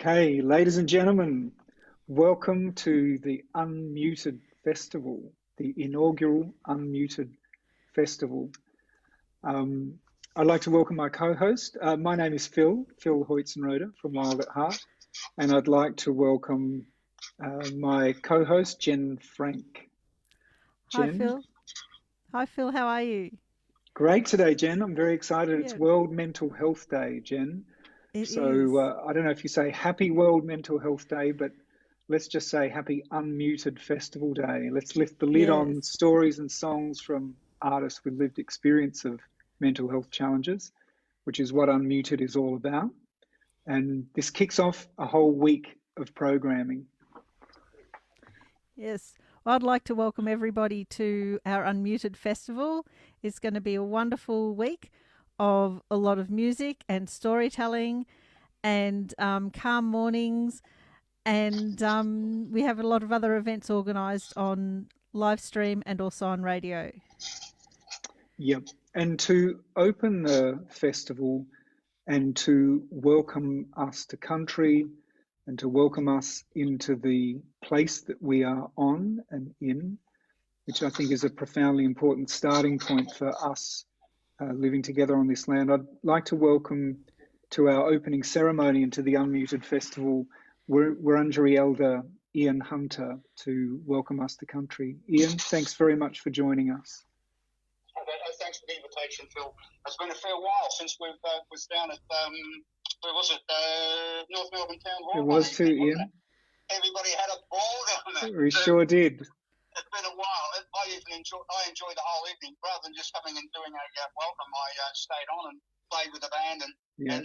Okay, ladies and gentlemen, welcome to the Unmuted Festival, the inaugural Unmuted Festival. I'd like to welcome my co-host. My name is Phil Hoytzenroder from Wild at Heart, and I'd like to welcome my co-host, Jen Frank. Hi, Jen? Phil. Hi, Phil. How are you? Great today, Jen. I'm very excited. It's Yeah, World Mental Health Day, Jen. it So is. I don't know if you say Happy World Mental Health Day, but let's just say Happy Unmuted Festival Day. Let's lift the lid on Yes. stories and songs from artists with lived experience of mental health challenges, which is what Unmuted is all about. And this kicks off a whole week of programming. Yes. Well, I'd like to welcome everybody to our Unmuted Festival. It's going to be a wonderful week of a lot of music and storytelling and calm mornings. And we have a lot of other events organised on live stream and also on radio. Yep. And to open the festival and to welcome us to country and to welcome us into the place that we are on and in, which I think is a profoundly important starting point for us living together on this land. I'd like to welcome to our opening ceremony and to the Unmuted Festival Wurundjeri Elder Ian Hunter to welcome us to country. Ian, thanks very much for joining us. Thanks for the invitation, Phil. It's been a fair while since we was down at where was it? North Melbourne Town Hall. It was too, Ian. Everybody had a ball down there. We sure did. It's been a while. I enjoyed the whole evening. Rather than just coming and doing a welcome, I stayed on and played with the band and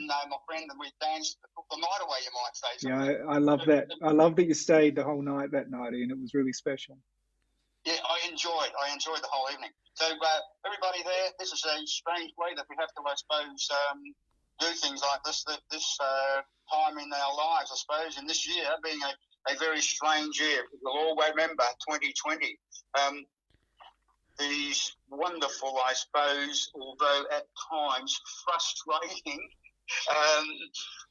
my friend, and we danced the night away, you might say. So I love that. I love that you stayed the whole night that night, Ian. It was really special. Yeah, I enjoyed the whole evening. So everybody there, this is a strange way that we have to, I suppose, do things like this time in our lives, I suppose, and this year being a very strange year. We'll all remember 2020. These wonderful, I suppose, although at times frustrating,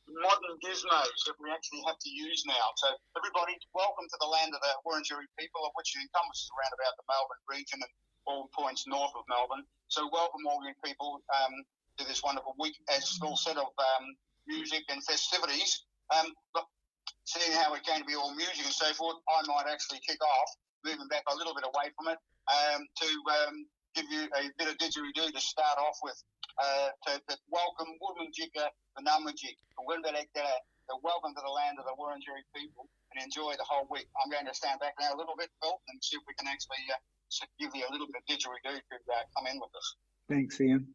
modern gizmos that we actually have to use now. So everybody, welcome to the land of the Wurundjeri people, of which it encompasses around about the Melbourne region and all points north of Melbourne. So welcome all you people to this wonderful week, as Phil said, of music and festivities. But seeing how it's going to be all music and so forth, I might actually kick off, moving back a little bit away from it, to give you a bit of didgeridoo to start off with, to welcome Wurundjeri the Namajik, the welcome to the land of the Wurundjeri people, and enjoy the whole week. I'm going to stand back now a little bit, Phil, and see if we can actually give you a little bit of didgeridoo to come in with us. Thanks, Ian.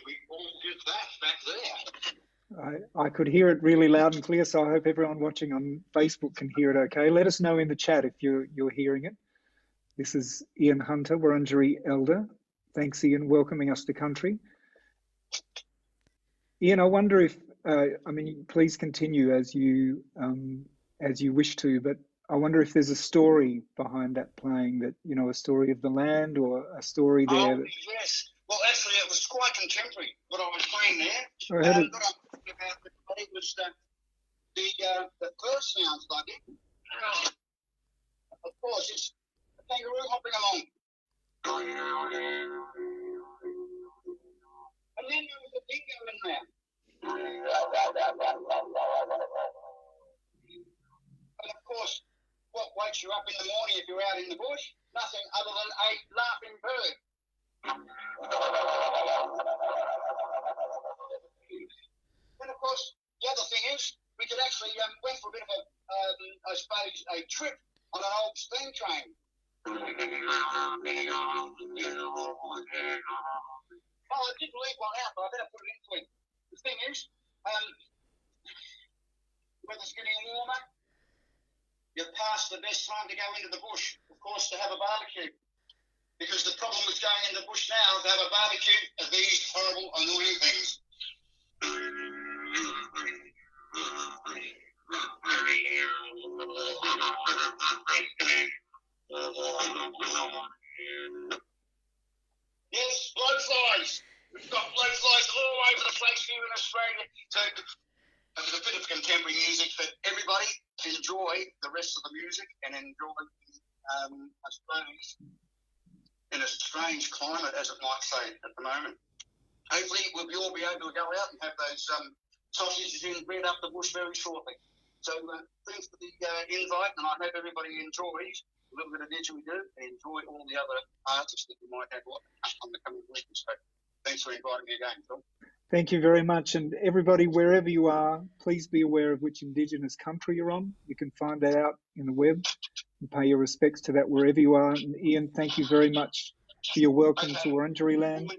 We all did that back there. I could hear it really loud and clear, so I hope everyone watching on Facebook can hear it okay. Let us know in the chat if you're hearing it. This is Ian Hunter, Wurundjeri Elder. Thanks, Ian, welcoming us to country. Ian, I wonder if, please continue as you wish to, but I wonder if there's a story behind that playing, that, a story of the land or a story there. Oh, yes. Well, actually, it was quite contemporary, what I was playing there. What I'm thinking about it was the first sounds like it. Of course, it's kangaroo hopping along. And then there was a dingo in there. And of course, what wakes you up in the morning if you're out in the bush? Nothing other than a laughing bird. And of course, the other thing is, we could actually went for a bit of a, I suppose, a trip on an old steam train. Oh, I did leave one out, but I better put it in for you. The thing is, weather's getting warmer. You're past the best time to go into the bush, of course, to have a barbecue. Because the problem with going in the bush now is to have a barbecue of these horrible, annoying things. Yes, blowflies. We've got blowflies all over the place here in Australia. So there's a bit of contemporary music for everybody to enjoy the rest of the music and enjoy, I suppose, in a strange climate, as it might say, at the moment. Hopefully, we'll all be able to go out and have those sausages in bread up the bush very shortly. So thanks for the invite, and I hope everybody enjoys a little bit of didgeridoo and enjoy all the other artists that we might have on the coming week. So thanks for inviting me again, Phil. Thank you very much. And everybody, wherever you are, please be aware of which Indigenous country you're on. You can find that out in the web and pay your respects to that wherever you are. And Ian, thank you very much for your welcome to Wurundjeri land.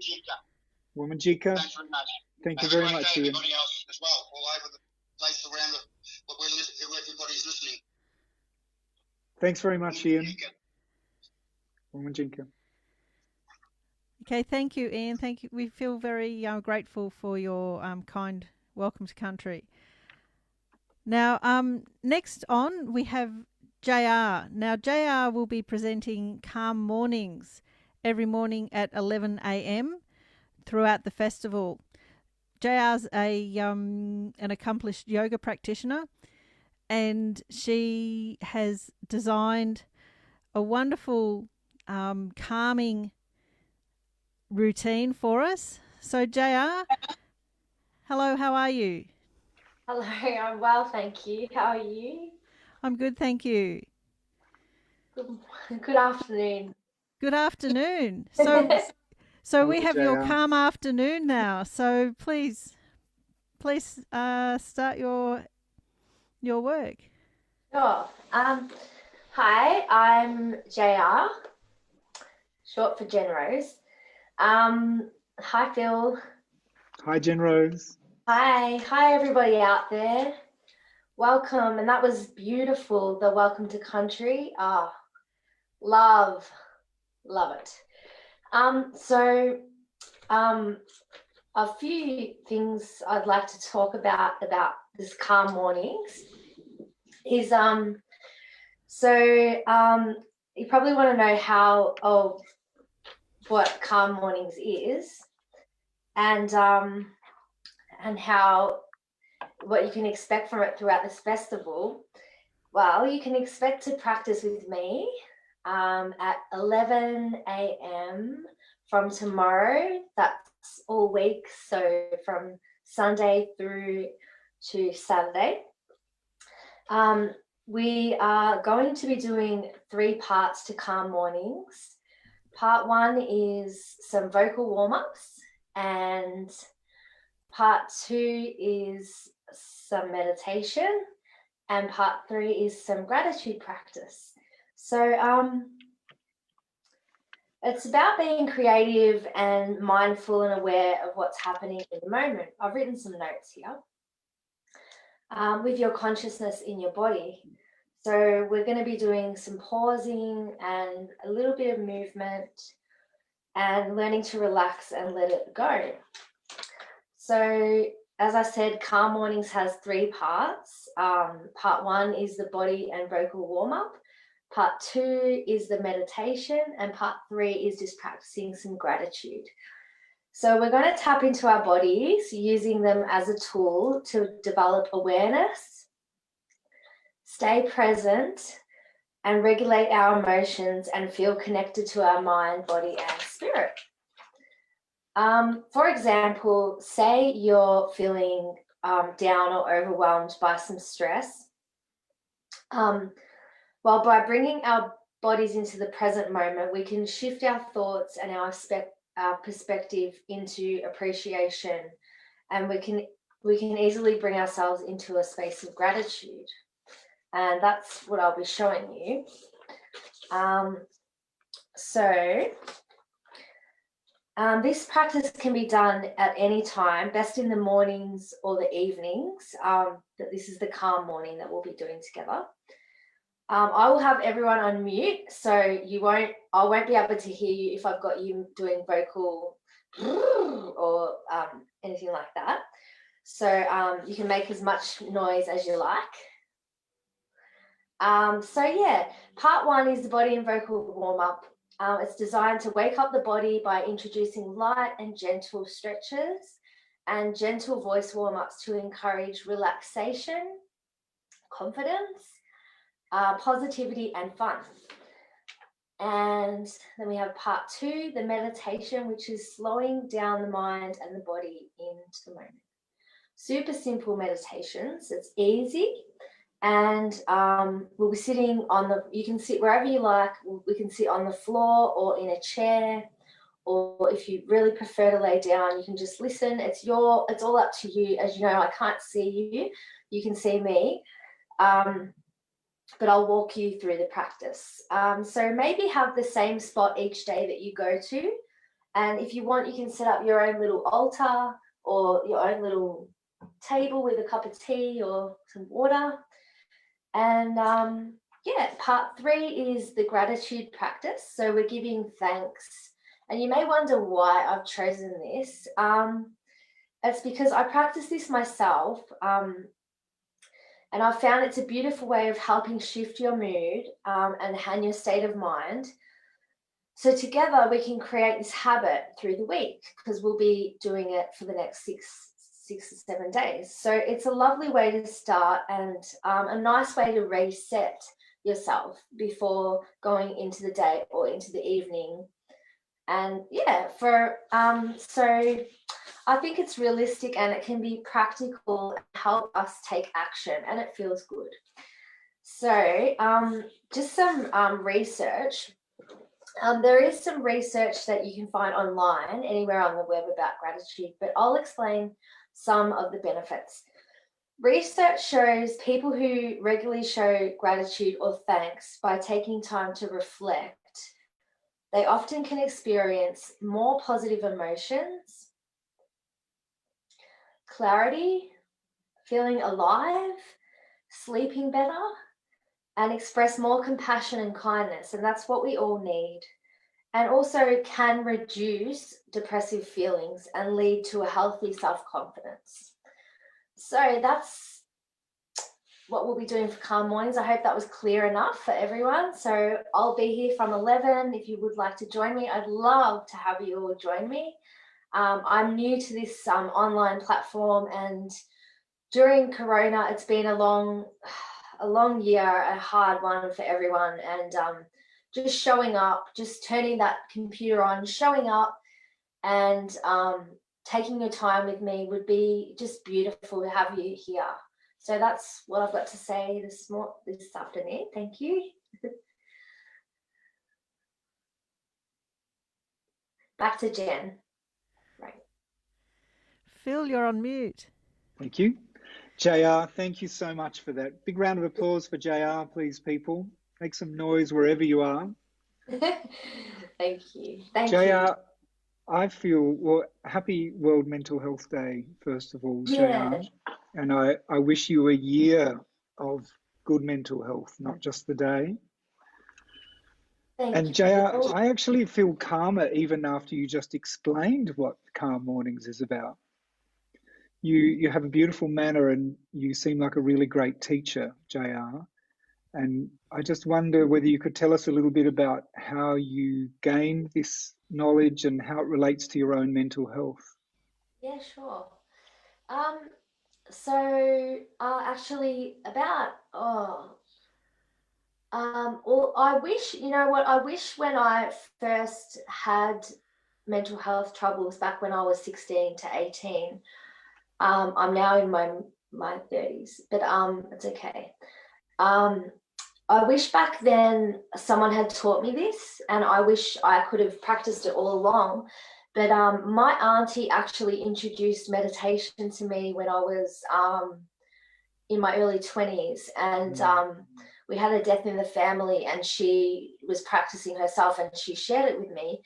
Wominjeka. Thanks very much. Thank you very much, Ian. Everybody else as well, all over the place around where everybody's listening. Thanks very much, Ian. Wominjeka. Okay, thank you, Ian. Thank you. We feel very grateful for your kind welcome to country. Now, next on, we have JR. Now, JR will be presenting Calm Mornings every morning at 11 a.m. throughout the festival. JR's an accomplished yoga practitioner, and she has designed a wonderful calming routine for us. So JR, hello, how are you? Hello, I'm well, thank you. How are you? I'm good, thank you. Good afternoon. Good afternoon. So we have your calm afternoon now. So please start your work. Sure. Hi, I'm JR, short for Jen Rose. Hi, Phil. Hi, Jen Rose. Hi, everybody out there. Welcome, and that was beautiful. The welcome to country. Love it. A few things I'd like to talk about this calm mornings is you probably want to know what calm mornings is, and what you can expect from it throughout this festival. Well, you can expect to practice with me at 11 a.m. from tomorrow. That's all week, so from Sunday through to Saturday. We are going to be doing 3 parts to Calm Mornings. Part 1 is some vocal warm-ups, and part 2 is some meditation, and part 3 is some gratitude practice. So it's about being creative and mindful and aware of what's happening in the moment. I've written some notes here. With your consciousness in your body. So we're going to be doing some pausing and a little bit of movement and learning to relax and let it go. So as I said, Calm Mornings has 3 parts. Part 1 is the body and vocal warm-up. Part 2 is the meditation, and part 3 is just practicing some gratitude. So we're going to tap into our bodies, using them as a tool to develop awareness, stay present, and regulate our emotions and feel connected to our mind, body, and spirit. For example, say you're feeling down or overwhelmed by some stress. Well, by bringing our bodies into the present moment, we can shift our thoughts and our perspective into appreciation, and we can easily bring ourselves into a space of gratitude. And that's what I'll be showing you. This practice can be done at any time, best in the mornings or the evenings. That this is the calm morning that we'll be doing together. I will have everyone on mute, so I won't be able to hear you if I've got you doing vocal or anything like that. So you can make as much noise as you like. Part 1 is the body and vocal warm-up. It's designed to wake up the body by introducing light and gentle stretches and gentle voice warm-ups to encourage relaxation, confidence, positivity, and fun. And then we have part 2, the meditation, which is slowing down the mind and the body into the moment. Super simple meditations. It's easy. And we'll be sitting you can sit wherever you like. We can sit on the floor or in a chair, or if you really prefer to lay down, you can just listen. It's all up to you. As you know, I can't see you. You can see me. But I'll walk you through the practice. So maybe have the same spot each day that you go to. And if you want, you can set up your own little altar or your own little table with a cup of tea or some water. And part 3 is the gratitude practice. So we're giving thanks. And you may wonder why I've chosen this. It's because I practice this myself. And I've found it's a beautiful way of helping shift your mood and your state of mind. So together we can create this habit through the week, because we'll be doing it for the next 6 or 7 days. So it's a lovely way to start and a nice way to reset yourself before going into the day or into the evening. And so I think it's realistic and it can be practical and help us take action, and it feels good. So just some research. There is some research that you can find online anywhere on the web about gratitude, but I'll explain some of the benefits. Research shows people who regularly show gratitude or thanks by taking time to reflect, they often can experience more positive emotions, clarity, feeling alive, sleeping better, and express more compassion and kindness. And that's what we all need. And also can reduce depressive feelings and lead to a healthy self-confidence. So that's what we'll be doing for calm mornings. I hope that was clear enough for everyone. So I'll be here from 11. If you would like to join me, I'd love to have you all join me. I'm new to this online platform, and during Corona, it's been a long year, a hard one for everyone. And just showing up, just turning that computer on, showing up and taking your time with me would be just beautiful to have you here. So that's what I've got to say this afternoon. Thank you. Back to Jen. Right. Phil, you're on mute. Thank you. JR, thank you so much for that. Big round of applause for JR, please, people. Make some noise wherever you are. Thank you. Thank JR, you. I feel, happy World Mental Health Day, first of all, Yeah. JR. And I wish you a year of good mental health, not just the day. Thank you. JR, I actually feel calmer even after you just explained what Calm Mornings is about. You have a beautiful manner and you seem like a really great teacher, JR. And I just wonder whether you could tell us a little bit about how you gained this knowledge and how it relates to your own mental health. Yeah, sure. So actually about Well, I wish, you know what, I wish when I first had mental health troubles back when I was 16 to 18, I'm now in my 30s, but it's okay. I wish back then someone had taught me this, and I wish I could have practiced it all along. But my auntie actually introduced meditation to me when I was in my early 20s, and we had a death in the family, and she was practicing herself, and she shared it with me.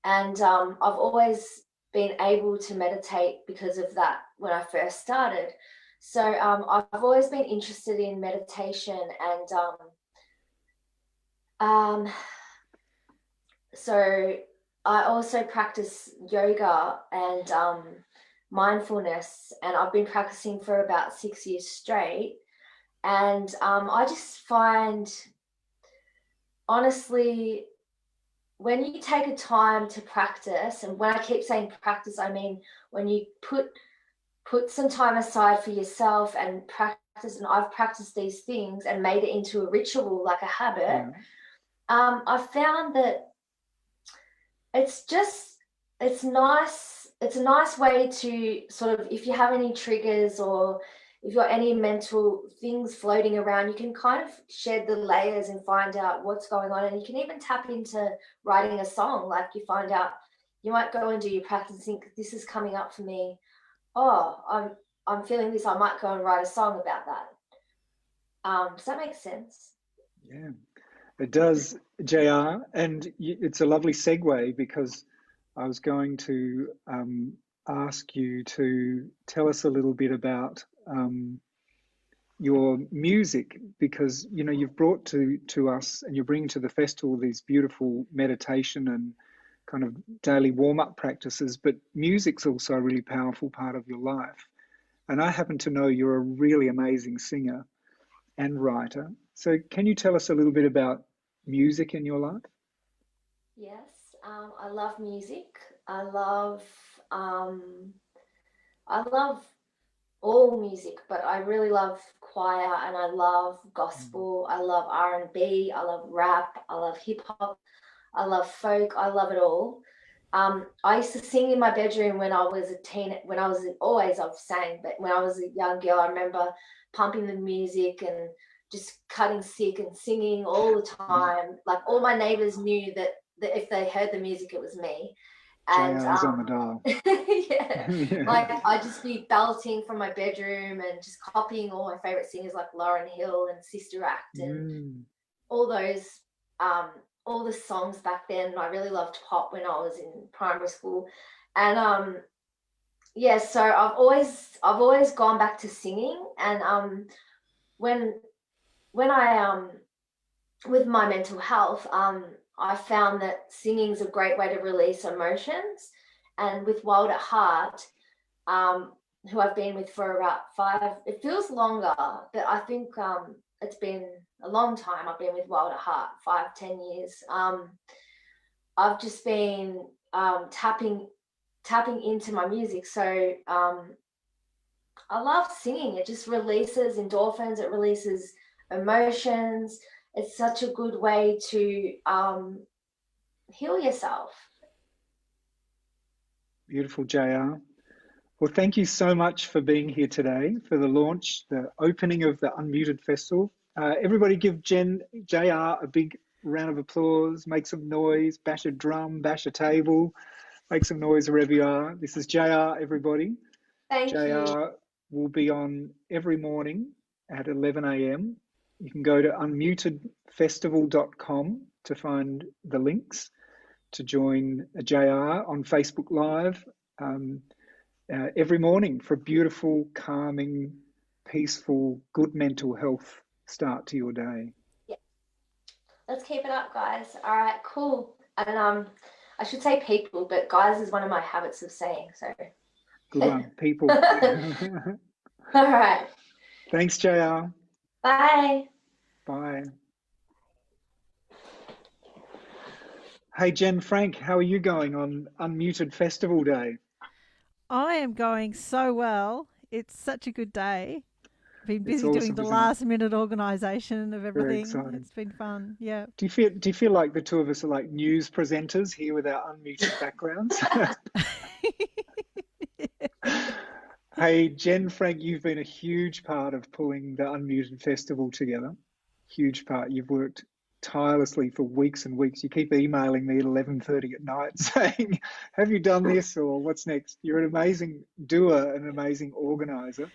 And I've always been able to meditate because of that when I first started. So I've always been interested in meditation, and so I also practice yoga and mindfulness, and I've been practicing for about 6 years straight. And I just find, honestly, when you take a time to practice, and when I keep saying practice, I mean when you put some time aside for yourself and practice, and I've practiced these things and made it into a ritual, like a habit. Yeah. I've found that it's nice. It's a nice way to sort of, if you have any triggers or if you've got any mental things floating around, you can kind of shed the layers and find out what's going on. And you can even tap into writing a song. Like, you find out, you might go and do your practice and think, this is coming up for me. Oh, I'm feeling this. I might go and write a song about that. Does that make sense? Yeah, it does, JR. And it's a lovely segue, because I was going to ask you to tell us a little bit about your music, because you've brought to us, and you bring to the festival, these beautiful meditation and kind of daily warm-up practices, but music's also a really powerful part of your life. And I happen to know you're a really amazing singer and writer. So can you tell us a little bit about music in your life? Yes, I love music. I love all music, but I really love choir, and I love gospel. I love R&B. I love rap. I love hip hop. I love folk. I love it all. I used to sing in my bedroom when I was a teen. I've sang, but when I was a young girl, I remember pumping the music and just cutting sick and singing all the time. Like, all my neighbors knew that if they heard the music, it was me. And JR's on the dial. yeah, Yeah. like, I'd just be belting from my bedroom and just copying all my favorite singers like Lauryn Hill and Sister Act and all those, all the songs back then. I really loved pop when I was in primary school. And yeah, so I've always gone back to singing. And when I with my mental health, I found that singing is a great way to release emotions. And with Wild at Heart, who I've been with for about it feels longer, but I think it's been a long time. I've been with Wild at Heart, 5-10 years. I've just been tapping into my music. So I love singing. It just releases endorphins. It releases emotions. It's such a good way to heal yourself. Beautiful, JR. Well, thank you so much for being here today for the launch, the opening of the Unmuted Festival. Everybody give JR a big round of applause, make some noise, bash a drum, bash a table, make some noise wherever you are. This is JR, everybody. Thank you. JR will be on every morning at 11 a.m. You can go to unmutedfestival.com to find the links to join JR on Facebook Live every morning for a beautiful, calming, peaceful, good mental health start to your day. Yeah. Let's keep it up, guys. All right, cool. And I should say people, but guys is one of my habits of saying, so. Good one, people. All right. Thanks, JR. Bye. Bye. Hey, Jen Frank, how are you going on Unmuted Festival Day? I am going so well. It's such a good day. been It's busy doing awesome, the isn't it? last minute organisation of Very everything. exciting. It's been fun. Yeah. Do you feel like the two of us are like news presenters here with our unmuted backgrounds? Hey, Jen, Frank, you've been a huge part of pulling the Unmuted Festival together. Huge part. You've worked tirelessly for weeks and weeks. You keep emailing me at 11:30 at night saying, "Have you done this?" or "What's next?" You're an amazing doer, an amazing organizer.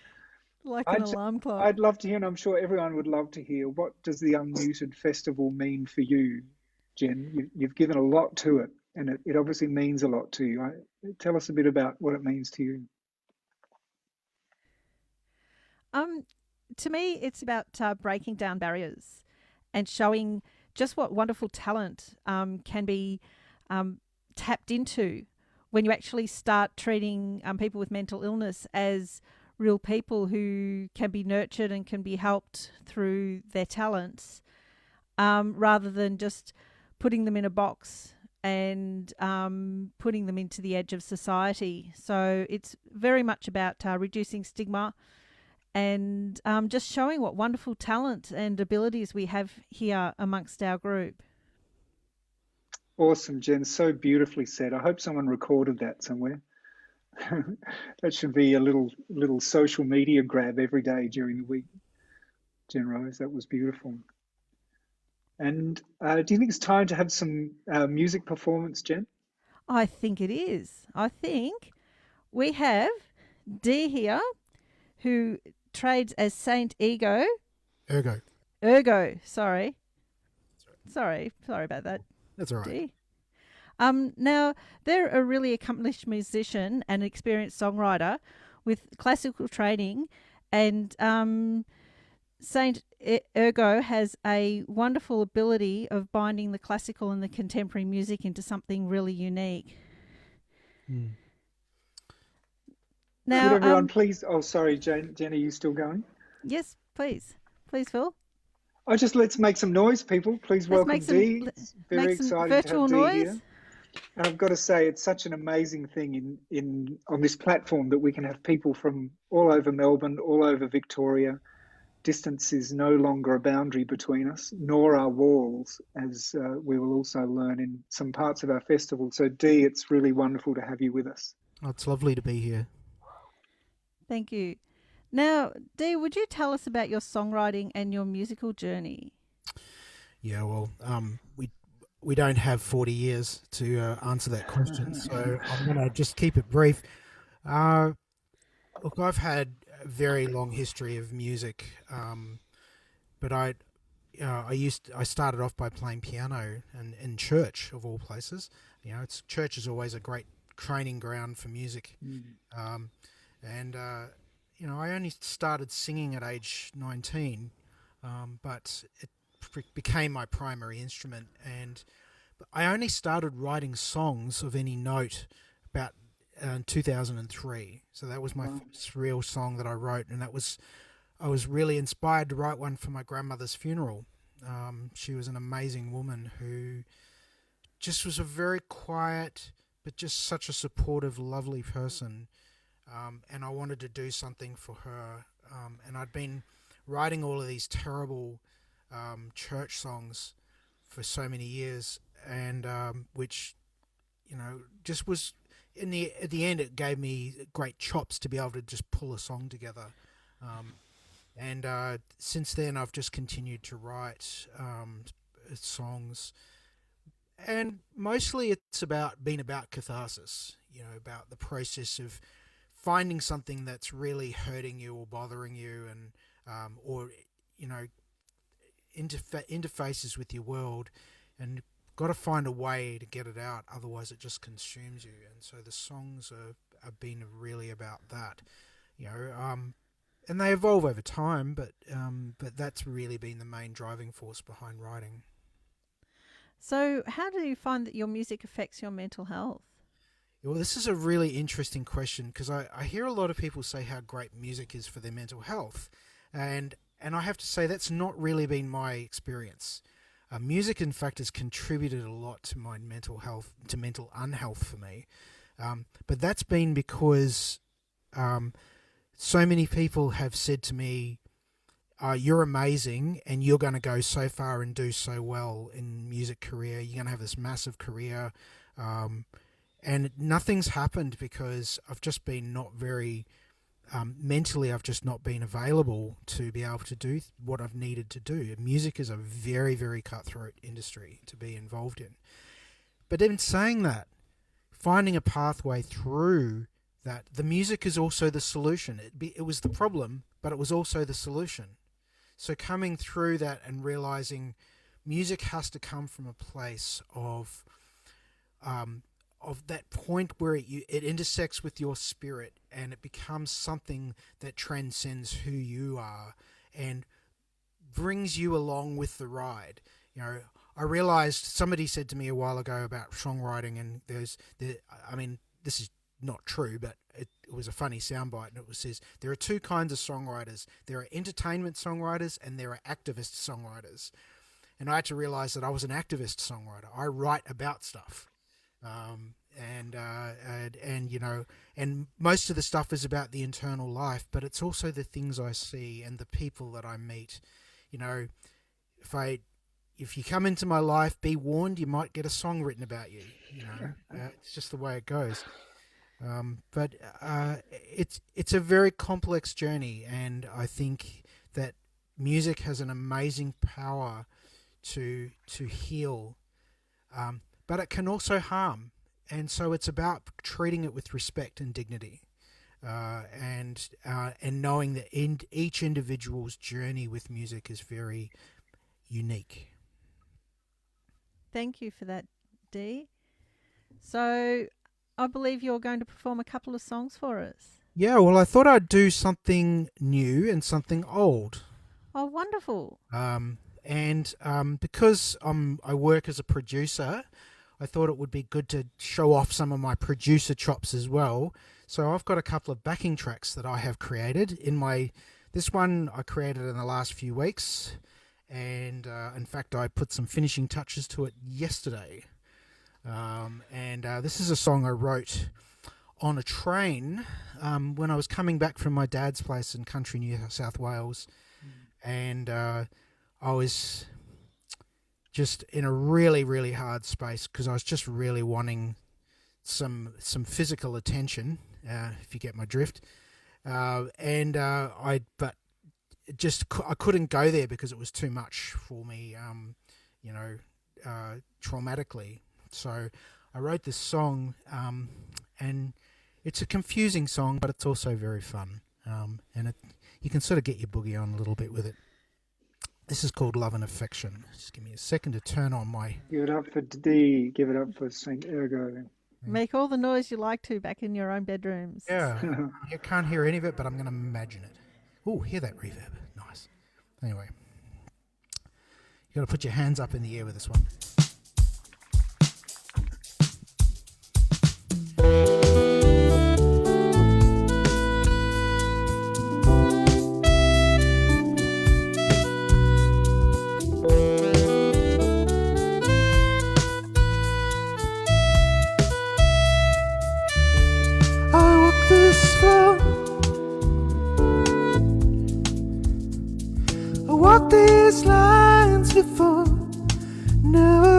Like an I'd alarm clock. I'd love to hear, and I'm sure everyone would love to hear, what does the Unmuted Festival mean for you, Jen? You've given a lot to it, and it obviously means a lot to you. Tell us a bit about what it means to you. Um, to me, it's about breaking down barriers and showing just what wonderful talent can be tapped into when you actually start treating people with mental illness as real people who can be nurtured and can be helped through their talents, rather than just putting them in a box and putting them into the edge of society. So it's very much about reducing stigma and just showing what wonderful talent and abilities we have here amongst our group. Awesome, Jen. So beautifully said. I hope someone recorded that somewhere. That should be a little social media grab every day during the week. Jen Rose, that was beautiful. And do you think it's time to have some music performance, Jen? I think it is. I think we have Dee here, who trades as Saint Ego. Ergo. Ergo, sorry. Sorry about that, That's all right. Dee. Now, they're a really accomplished musician and experienced songwriter with classical training, and Saint Ergo has a wonderful ability of binding the classical and the contemporary music into something really unique. Mm. Now, Would everyone please? Oh, sorry, Jen. Jen, are you still going? Yes, please, Phil. Let's make some noise, people. Please Let's welcome make some Dee. It's very make some exciting to virtual have Dee noise. here. And I've got to say, it's such an amazing thing in on this platform that we can have people from all over Melbourne, all over Victoria. Distance is no longer a boundary between us, nor are walls, as we will also learn in some parts of our festival. So, Dee, it's really wonderful to have you with us. Oh, it's lovely to be here. Thank you. Now, Dee, would you tell us about your songwriting and your musical journey? Yeah, well, we don't have 40 years to answer that question, so I'm going to just keep it brief. Look, I've had a very long history of music, but I started off by playing piano and in church of all places. Church is always a great training ground for music, and I only started singing at age 19, but it became my primary instrument, and I only started writing songs of any note about 2003. So that was my first real song that I wrote, and I was really inspired to write one for my grandmother's funeral. She was an amazing woman who just was a very quiet, but just such a supportive, lovely person. And I wanted to do something for her. And I'd been writing all of these terrible church songs for so many years, and which, just was at the end it gave me great chops to be able to just pull a song together. And since then I've just continued to write songs, and mostly it's been about catharsis, about the process of finding something that's really hurting you or bothering you, and or interfaces with your world, and got to find a way to get it out, otherwise it just consumes you. And so the songs have been really about that, and they evolve over time, but that's really been the main driving force behind writing. So how do you find that your music affects your mental health? Well, this is a really interesting question, because I hear a lot of people say how great music is for their mental health, and I have to say that's not really been my experience. Music, in fact, has contributed a lot to my mental health, to mental unhealth for me. But that's been because so many people have said to me, you're amazing and you're going to go so far and do so well in music career. You're going to have this massive career. And nothing's happened because I've just been not very, mentally I've just not been available to be able to do what I've needed to do. Music is a very, very cutthroat industry to be involved in. But in saying that, finding a pathway through that, the music is also the solution. It was the problem, but it was also the solution. So coming through that and realizing music has to come from a place of that point where it intersects with your spirit and it becomes something that transcends who you are and brings you along with the ride. You know, I realized somebody said to me a while ago about songwriting, and I mean, this is not true, but it was a funny soundbite, and it says there are two kinds of songwriters. There are entertainment songwriters and there are activist songwriters. And I had to realize that I was an activist songwriter. I write about stuff. And you know, and most of the stuff is about the internal life, but it's also the things I see and the people that I meet. You know, if you come into my life, be warned, you might get a song written about you. You know, it's just the way it goes. But it's a very complex journey, and I think that music has an amazing power to heal, but it can also harm, and so it's about treating it with respect and dignity, and knowing that each individual's journey with music is very unique. Thank you for that, Dee. So I believe you're going to perform a couple of songs for us. Yeah, well, I thought I'd do something new and something old. Oh, wonderful. Because I work as a producer, I thought it would be good to show off some of my producer chops as well. So I've got a couple of backing tracks that I have created. This one I created in the last few weeks, and in fact I put some finishing touches to it yesterday. This is a song I wrote on a train when I was coming back from my dad's place in country New South Wales, and I was just in a really, really hard space because I was just really wanting some physical attention, if you get my drift. I couldn't go there because it was too much for me, traumatically. So I wrote this song, and it's a confusing song, but it's also very fun. You can sort of get your boogie on a little bit with it. This is called Love and Affection. Just give me a second to turn on my... Give it up for D. Give it up for Saint Ergo. Make all the noise you like to back in your own bedrooms. Yeah, you can't hear any of it, but I'm going to imagine it. Oh, hear that reverb. Nice. Anyway, you got to put your hands up in the air with this one. I walked these lines before, never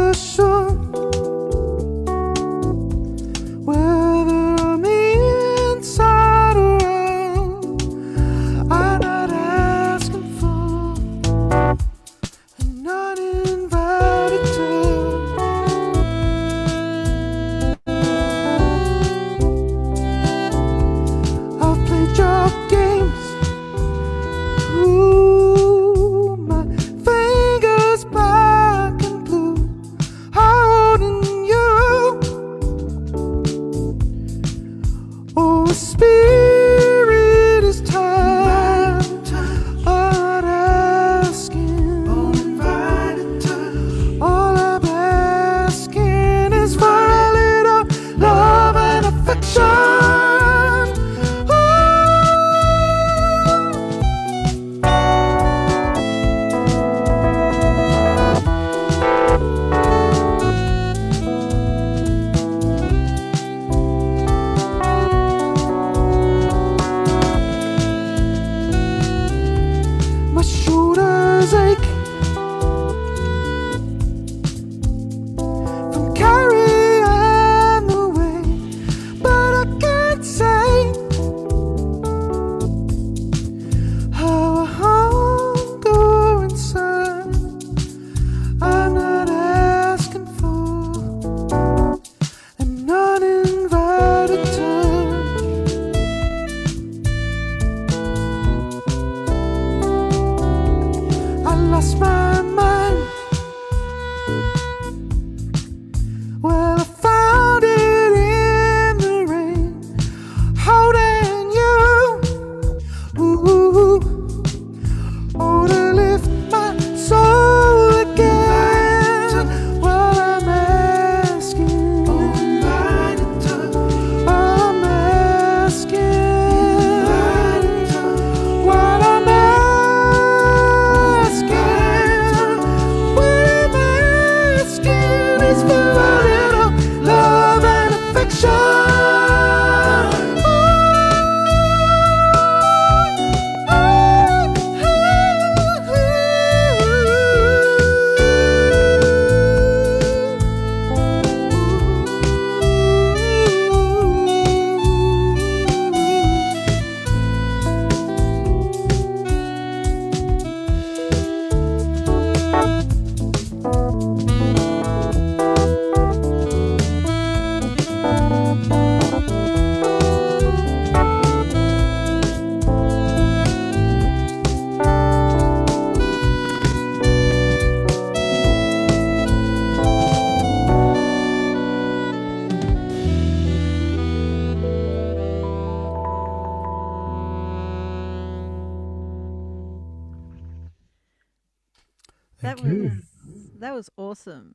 That was awesome.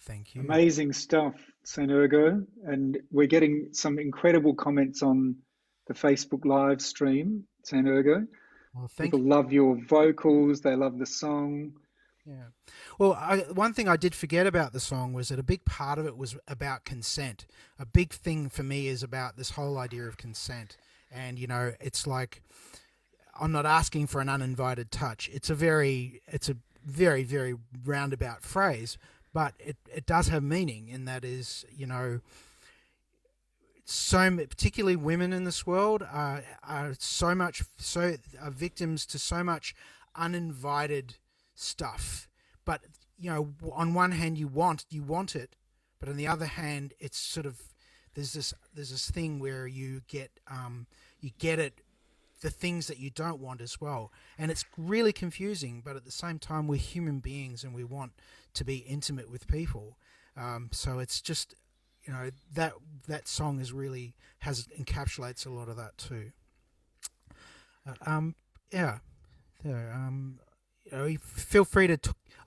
Thank you. Amazing stuff, St. Ergo. And we're getting some incredible comments on the Facebook live stream, St. Ergo. Well, People love your vocals. They love the song. Yeah. Well, one thing I did forget about the song was that a big part of it was about consent. A big thing for me is about this whole idea of consent. And, you know, it's like, I'm not asking for an uninvited touch. It's a very, very roundabout phrase, but it does have meaning, and that is, you know, particularly women in this world are victims to so much uninvited stuff. But, you know, on one hand you want it, but on the other hand it's sort of there's this thing where you get it, the things that you don't want as well, and it's really confusing. But at the same time, we're human beings and we want to be intimate with people, so it's just, you know, that song encapsulates a lot of that too. You know, feel free to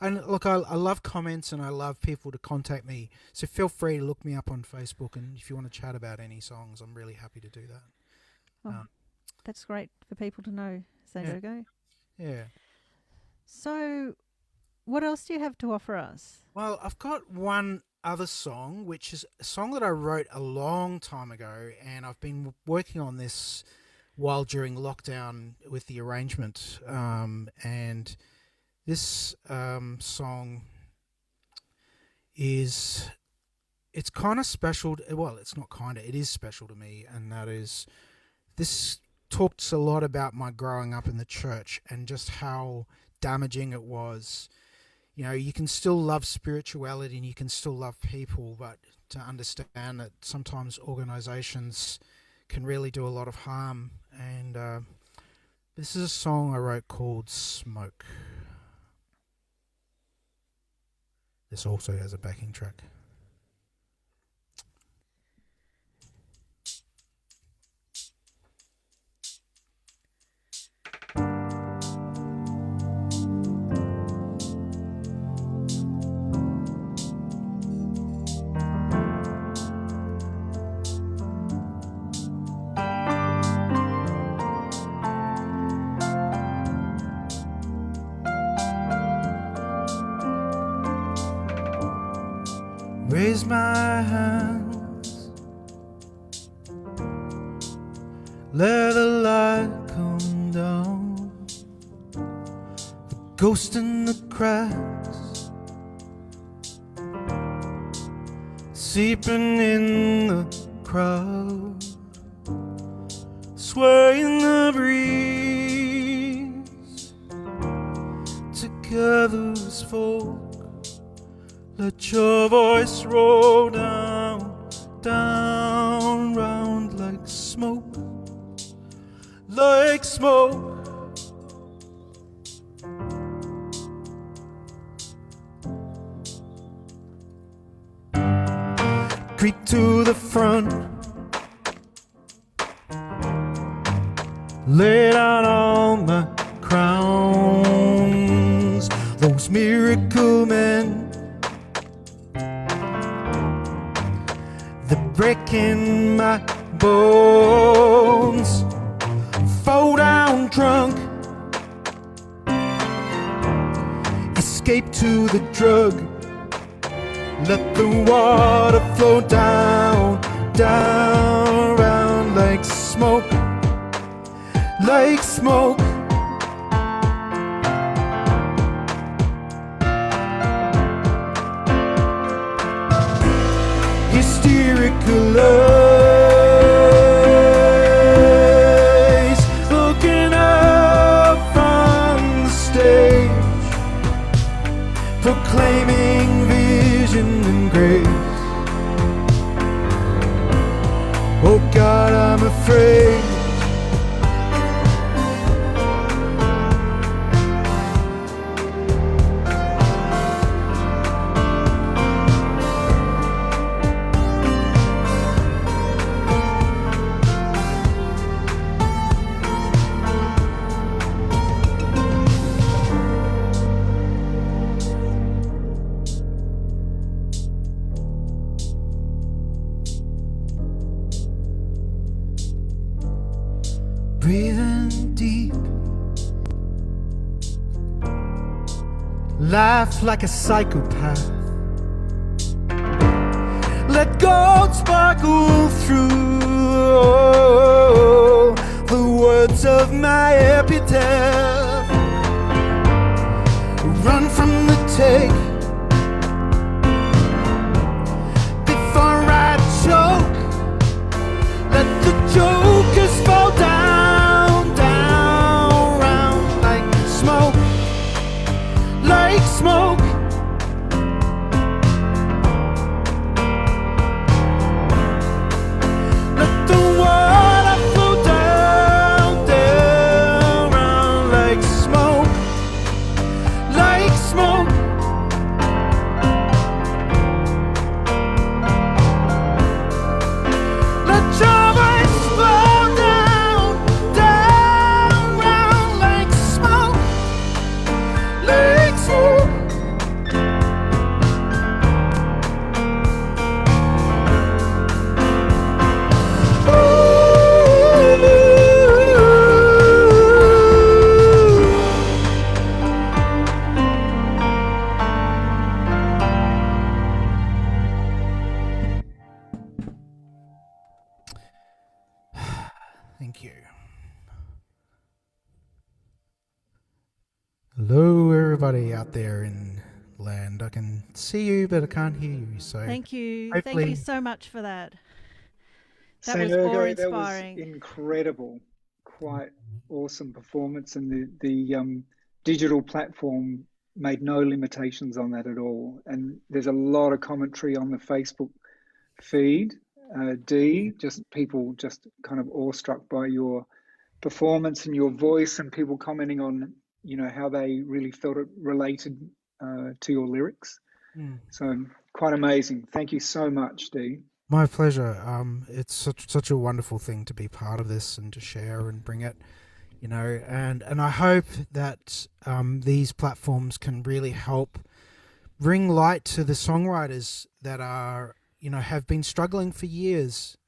and look, I love comments and I love people to contact me, so feel free to look me up on Facebook, and if you want to chat about any songs, I'm really happy to do that. Oh, that's great for people to know, St. Ergo. Yeah. So what else do you have to offer us? Well, I've got one other song, which is a song that I wrote a long time ago, and I've been working on this while during lockdown with the arrangement, and this song it's kind of special. Well, it's not kind of, it is special to me, and that is, this talks a lot about my growing up in the church and just how damaging it was. You know, you can still love spirituality and you can still love people, but to understand that sometimes organizations can really do a lot of harm. And this is a song I wrote called Smoke. This also has a backing track. Raise my hands, let the light come down, the ghost in the cracks, seeping in the crowd, swaying the breeze, together as folk. Let your voice roll down, down, round like smoke, like smoke. Creep to the front, lay down all my crowns, those miracle men. They're breaking my bones, fall down drunk, escape to the drug, let the water flow down, down, round like smoke, like smoke. Hysterical eyes looking up from the stage, proclaiming vision and grace. Oh God, I'm afraid. breathing deep. Laugh like a psychopath. Let gold sparkle through the words of my epitaph. Run from the take before I choke. Let the jokers fall down, down, round like smoke, like smoke. Let the water flow down, down, round like smoke, like smoke. Let your voice flow down, down, round like smoke, like smoke. Thank you. Hello, everybody out there in land. I can see you, but I can't hear you. So Thank you. Thank hopefully- you so much for that. That Saint was Ergo, that was awe-inspiring. incredible. Quite awesome performance, and the digital platform made no limitations on that at all. And there's a lot of commentary on the Facebook feed. D, just people just kind of awestruck by your performance and your voice, and people commenting on, you know, how they really felt it related to your lyrics. So quite amazing. Thank you so much, D. My pleasure. It's such a wonderful thing to be part of this and to share and bring it, you know, and I hope that these platforms can really help bring light to the songwriters that are, you know, have been struggling for years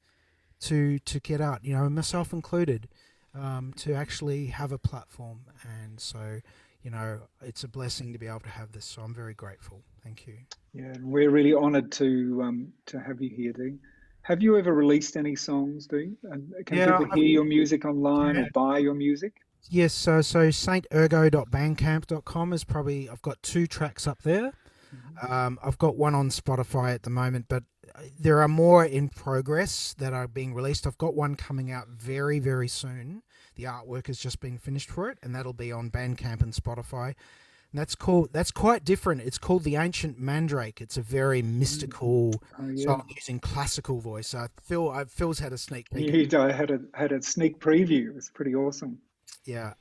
to get out, you know, myself included, to actually have a platform. And so, you know, it's a blessing to be able to have this. So I'm very grateful. Thank you. Yeah, and we're really honoured to have you here, Dee. Have you ever released any songs, Dee? And can people hear your music online or buy your music? Yes, so saintergo.bandcamp.com is probably, I've got 2 tracks up there. I've got one on Spotify at the moment, but there are more in progress that are being released. I've got one coming out very, very soon. The artwork has just been finished for it, and that'll be on Bandcamp and Spotify. And that's quite different. It's called The Ancient Mandrake. It's a very mystical song using classical voice. Phil's had a sneak peek. I had a sneak preview. It was pretty awesome. Yeah.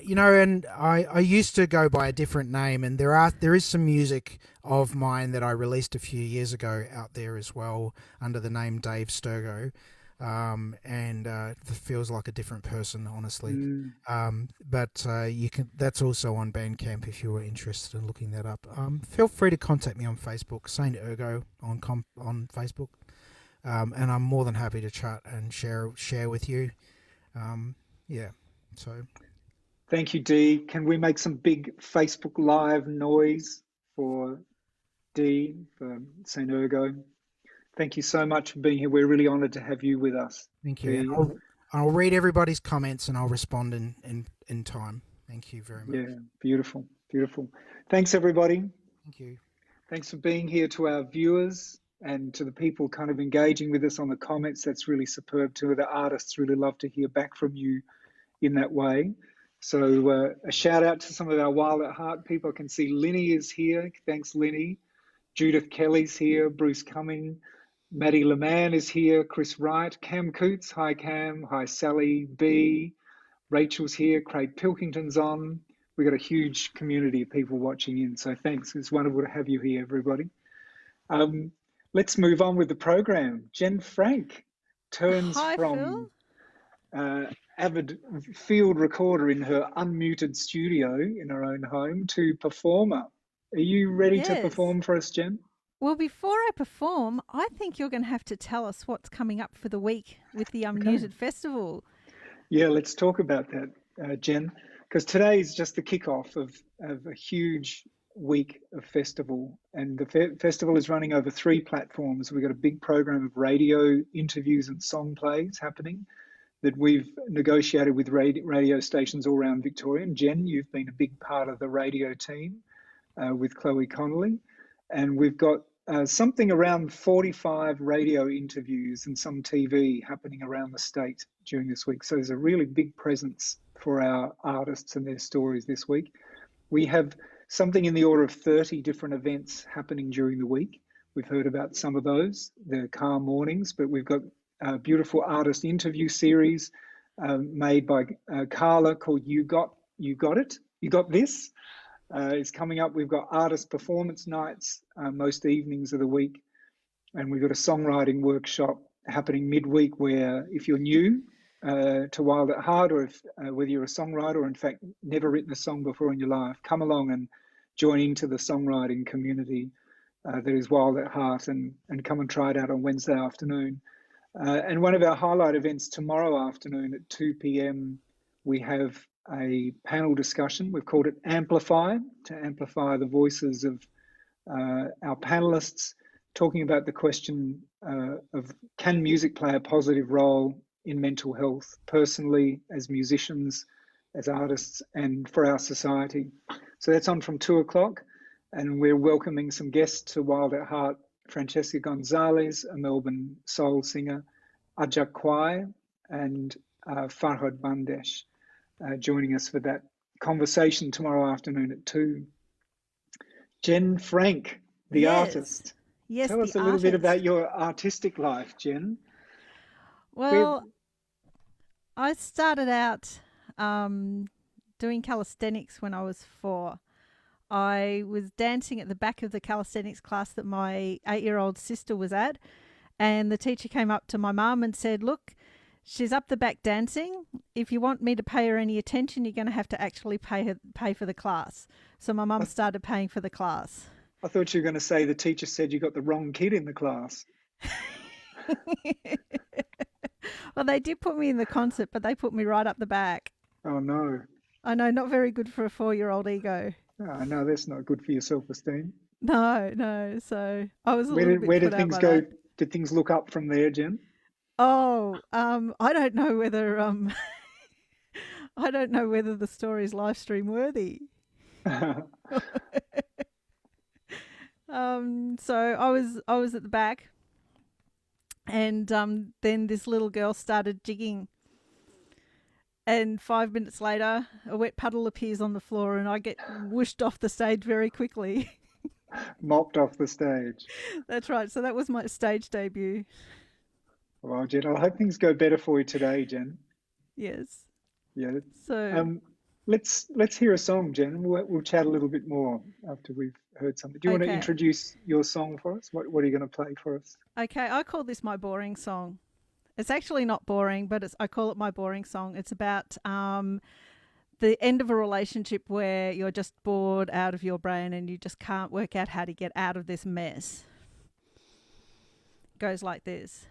You know, and I used to go by a different name, and there is some music of mine that I released a few years ago out there as well under the name Dave Sturgo. And it feels like a different person, honestly. But you can. That's also on Bandcamp if you were interested in looking that up. Feel free to contact me on Facebook, Saint Ergo on Facebook, and I'm more than happy to chat and share with you. Yeah. So, thank you, Dee. Can we make some big Facebook Live noise for Dee, for Saint Ergo? Thank you so much for being here. We're really honoured to have you with us. Thank you. I'll read everybody's comments and I'll respond in time. Thank you very much. Yeah, beautiful, beautiful. Thanks, everybody. Thank you. Thanks for being here to our viewers and to the people kind of engaging with us on the comments. That's really superb too. The artists really love to hear back from you in that way. So a shout out to some of our Wild at Heart people. I can see Linny is here. Thanks, Linny. Judith Kelly's here. Bruce Cumming. Maddie Leman is here. Chris Wright. Cam Coots. Hi, Cam. Hi, Sally B. Rachel's here. Craig Pilkington's on. We've got a huge community of people watching in. So thanks. It's wonderful to have you here, everybody. Let's move on with the program. Jen Frank turns from avid field recorder in her unmuted studio in her own home to performer. Are you ready to perform for us, Jen? Well, before I perform, I think you're going to have to tell us what's coming up for the week with the Unmuted Festival. Yeah, let's talk about that, Jen, because today is just the kickoff of a huge week of festival. And the festival is running over 3 platforms. We've got a big program of radio interviews and song plays happening that we've negotiated with radio stations all around Victoria. And Jen, you've been a big part of the radio team with Chloe Connolly. And we've got something around 45 radio interviews and some TV happening around the state during this week. So there's a really big presence for our artists and their stories this week. We have something in the order of 30 different events happening during the week. We've heard about some of those, the calm mornings, but we've got a beautiful artist interview series made by Carla called You Got It, You Got This. Is coming up. We've got artist performance nights most evenings of the week, and we've got a songwriting workshop happening midweek where if you're new to Wild at Heart, or if whether you're a songwriter or in fact never written a song before in your life, come along and join into the songwriting community that is Wild at Heart, and come and try it out on Wednesday afternoon. And one of our highlight events tomorrow afternoon at 2 p.m, we have a panel discussion. We've called it Amplify, to amplify the voices of our panelists, talking about the question of can music play a positive role in mental health, personally, as musicians, as artists, and for our society. So that's on from 2 o'clock, and we're welcoming some guests to Wild at Heart: Francesca Gonzalez, a Melbourne soul singer, Ajak Kwai, and Farhad Bandesh. Joining us for that conversation tomorrow afternoon at 2. Jen Frank, the artist. Yes, Tell us a little bit about your artistic life, Jen. Well, I started out doing calisthenics when I was 4. I was dancing at the back of the calisthenics class that my 8-year-old sister was at, and the teacher came up to my mum and said, "Look, she's up the back dancing. If you want me to pay her any attention, you're going to have to actually pay for the class." So my mum started paying for the class. I thought you were going to say the teacher said you got the wrong kid in the class. Well, they did put me in the concert, but they put me right up the back. Oh, no. I know, not very good for a 4-year-old ego. Oh, no, that's not good for your self-esteem. No. So I was a little bit where put did out things by go? that. Did things look up from there, Jen? Oh, I don't know whether I don't know whether the story is live stream worthy. So I was at the back, and then this little girl started jigging, and 5 minutes later, a wet puddle appears on the floor, and I get whooshed off the stage very quickly. Mopped off the stage. That's right. So that was my stage debut. Well, Jen, I hope things go better for you today, Jen. Yes. Yeah. So let's hear a song, Jen. We'll chat a little bit more after we've heard something. Do you want to introduce your song for us? What are you going to play for us? Okay, I call this my boring song. It's actually not boring, but I call it my boring song. It's about the end of a relationship where you're just bored out of your brain and you just can't work out how to get out of this mess. It goes like this.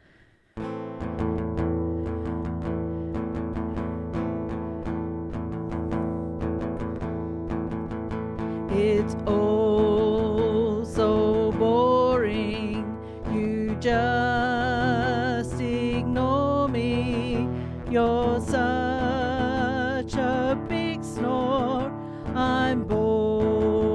It's oh so boring, you just ignore me. You're such a big snore, I'm bored.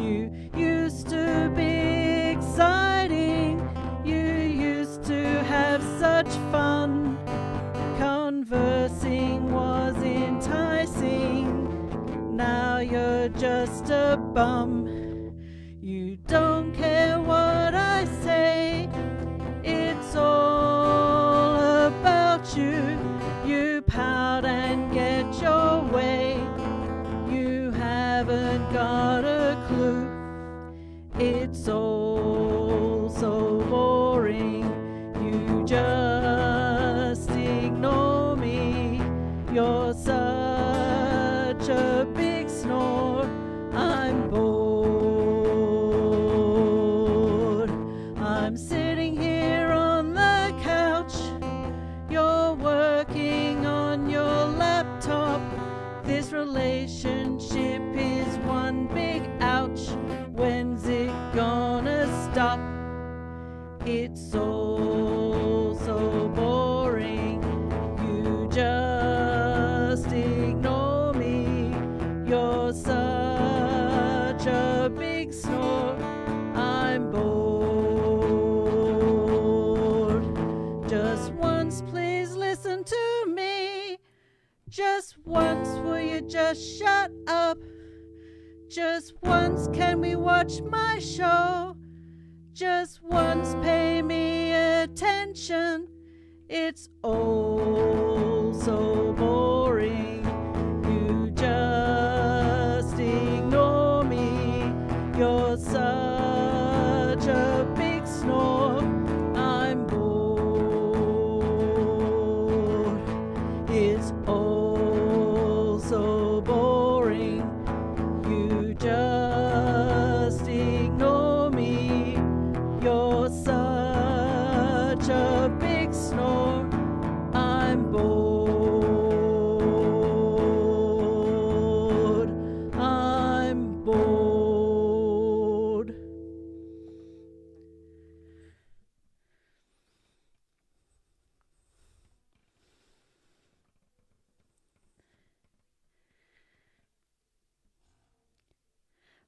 You used to be exciting, you used to have such fun. Conversing was enticing, now you're just a bum. You don't care what I say, it's all about you. You pout and get your way, you haven't got a clue. It's all so boring, you just ignore me. You're such a big snore, I'm bored. once, please listen to me. Just once, will you just shut up? Just once, can we watch my show? Just once, pay me attention. It's all so boring. You just ignore me. You're such a big snore. I'm bored. It's all so boring. You just ignore me. You're such a big snore. I'm bored. I'm bored.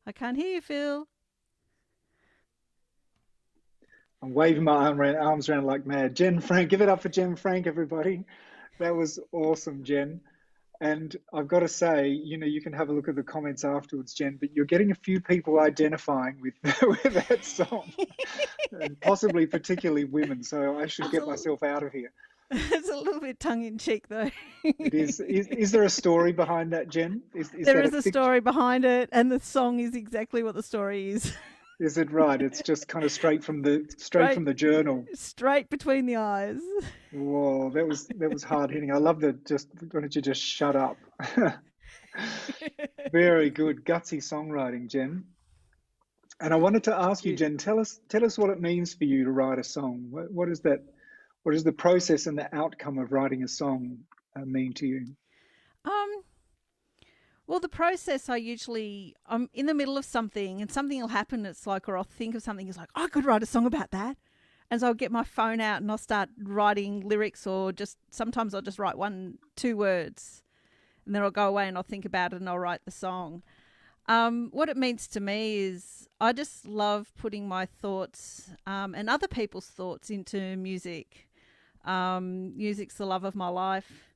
I can't hear you, Phil. I'm waving my arms around like mad. Jen Frank, give it up for Jen Frank, everybody. That was awesome, Jen. And I've got to say, you can have a look at the comments afterwards, Jen, but you're getting a few people identifying with, with that song, and possibly particularly women. So I should get myself out of here. It's a little bit tongue-in-cheek, though. It is. Is there a story behind that, Jen? There is a story behind it, and the song is exactly what the story is. Is it right? It's just kind of straight from the journal. Straight between the eyes. Whoa, that was hard hitting. I love the why don't you just shut up? Very good, gutsy songwriting, Jen. And I wanted to ask you, Jen, tell us what it means for you to write a song. What is that? What does the process and the outcome of writing a song mean to you? Well, the process, I'm in the middle of something and something will happen. It's like, or I'll think of something. It's like, I could write a song about that. And so I'll get my phone out and I'll start writing lyrics, or sometimes I'll just write 1-2 words, and then I'll go away and I'll think about it and I'll write the song. What it means to me is I just love putting my thoughts and other people's thoughts into music. Music's the love of my life,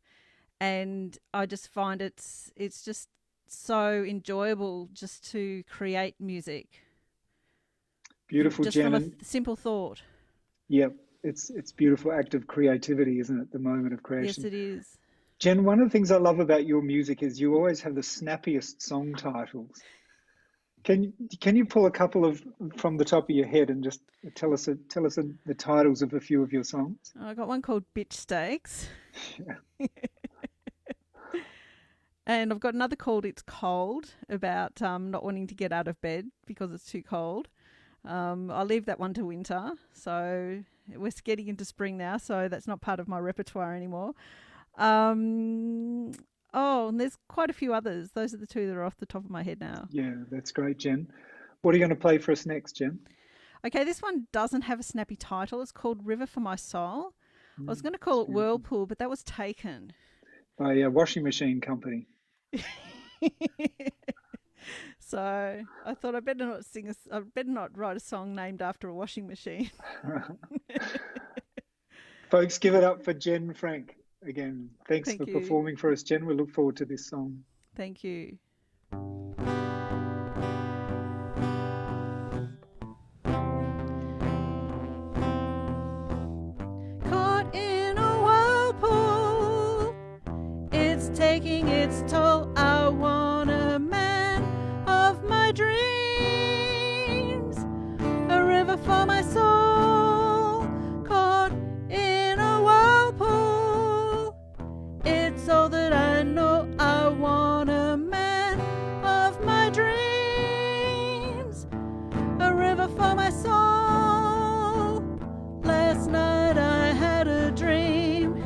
and I just find it's just so enjoyable just to create music. Beautiful, just Jen. From a simple thought. Yep, it's beautiful act of creativity, isn't it? The moment of creation. Yes, it is. Jen, one of the things I love about your music is you always have the snappiest song titles. Can you pull a couple of from the top of your head and just tell us the titles of a few of your songs? I got one called Bitch Steaks. Yeah. And I've got another called It's Cold, about not wanting to get out of bed because it's too cold. I'll leave that one to winter. So we're getting into spring now, so that's not part of my repertoire anymore. And there's quite a few others. Those are the two that are off the top of my head now. Yeah, that's great, Jen. What are you going to play for us next, Jen? Okay, this one doesn't have a snappy title. It's called River for My Soul. I was going to call it Whirlpool, but that was taken. By a washing machine company. So I thought I better not write a song named after a washing machine. Folks, give it up for Jen Frank. Again, thanks Thank for you. performing for us, Jen. We look forward to this song. Thank you. Caught in a whirlpool, it's taking its toll. I want a man of my dreams, a river for my soul. Caught in a whirlpool, it's all that I know. I want a man of my dreams, a river for my soul. Last night I had a dream.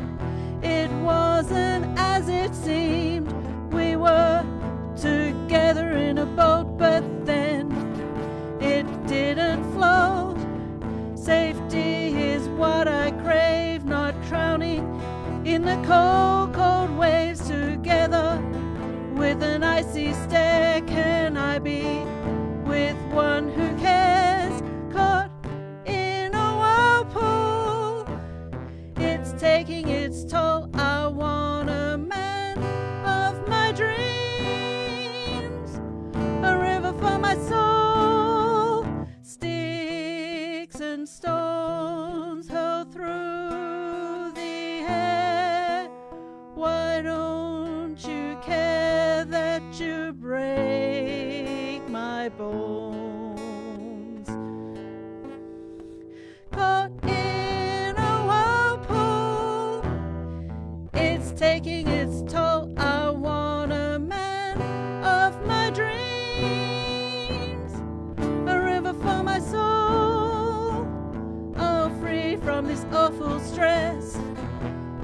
It wasn't as it seemed. We were together in a boat, but then it didn't float. Safety is what I crave, not drowning in the cold, cold waves. Together with an icy stare, can I be with one who cares? Caught in a whirlpool, it's taking taking its toll. I want a man of my dreams, a river for my soul. Sticks and stones hurled through the air. Why don't you care that you break my bones? Caught in a whirlpool, it's taking its toll. I want a man of my dreams, a river for my soul. Oh, free from this awful stress,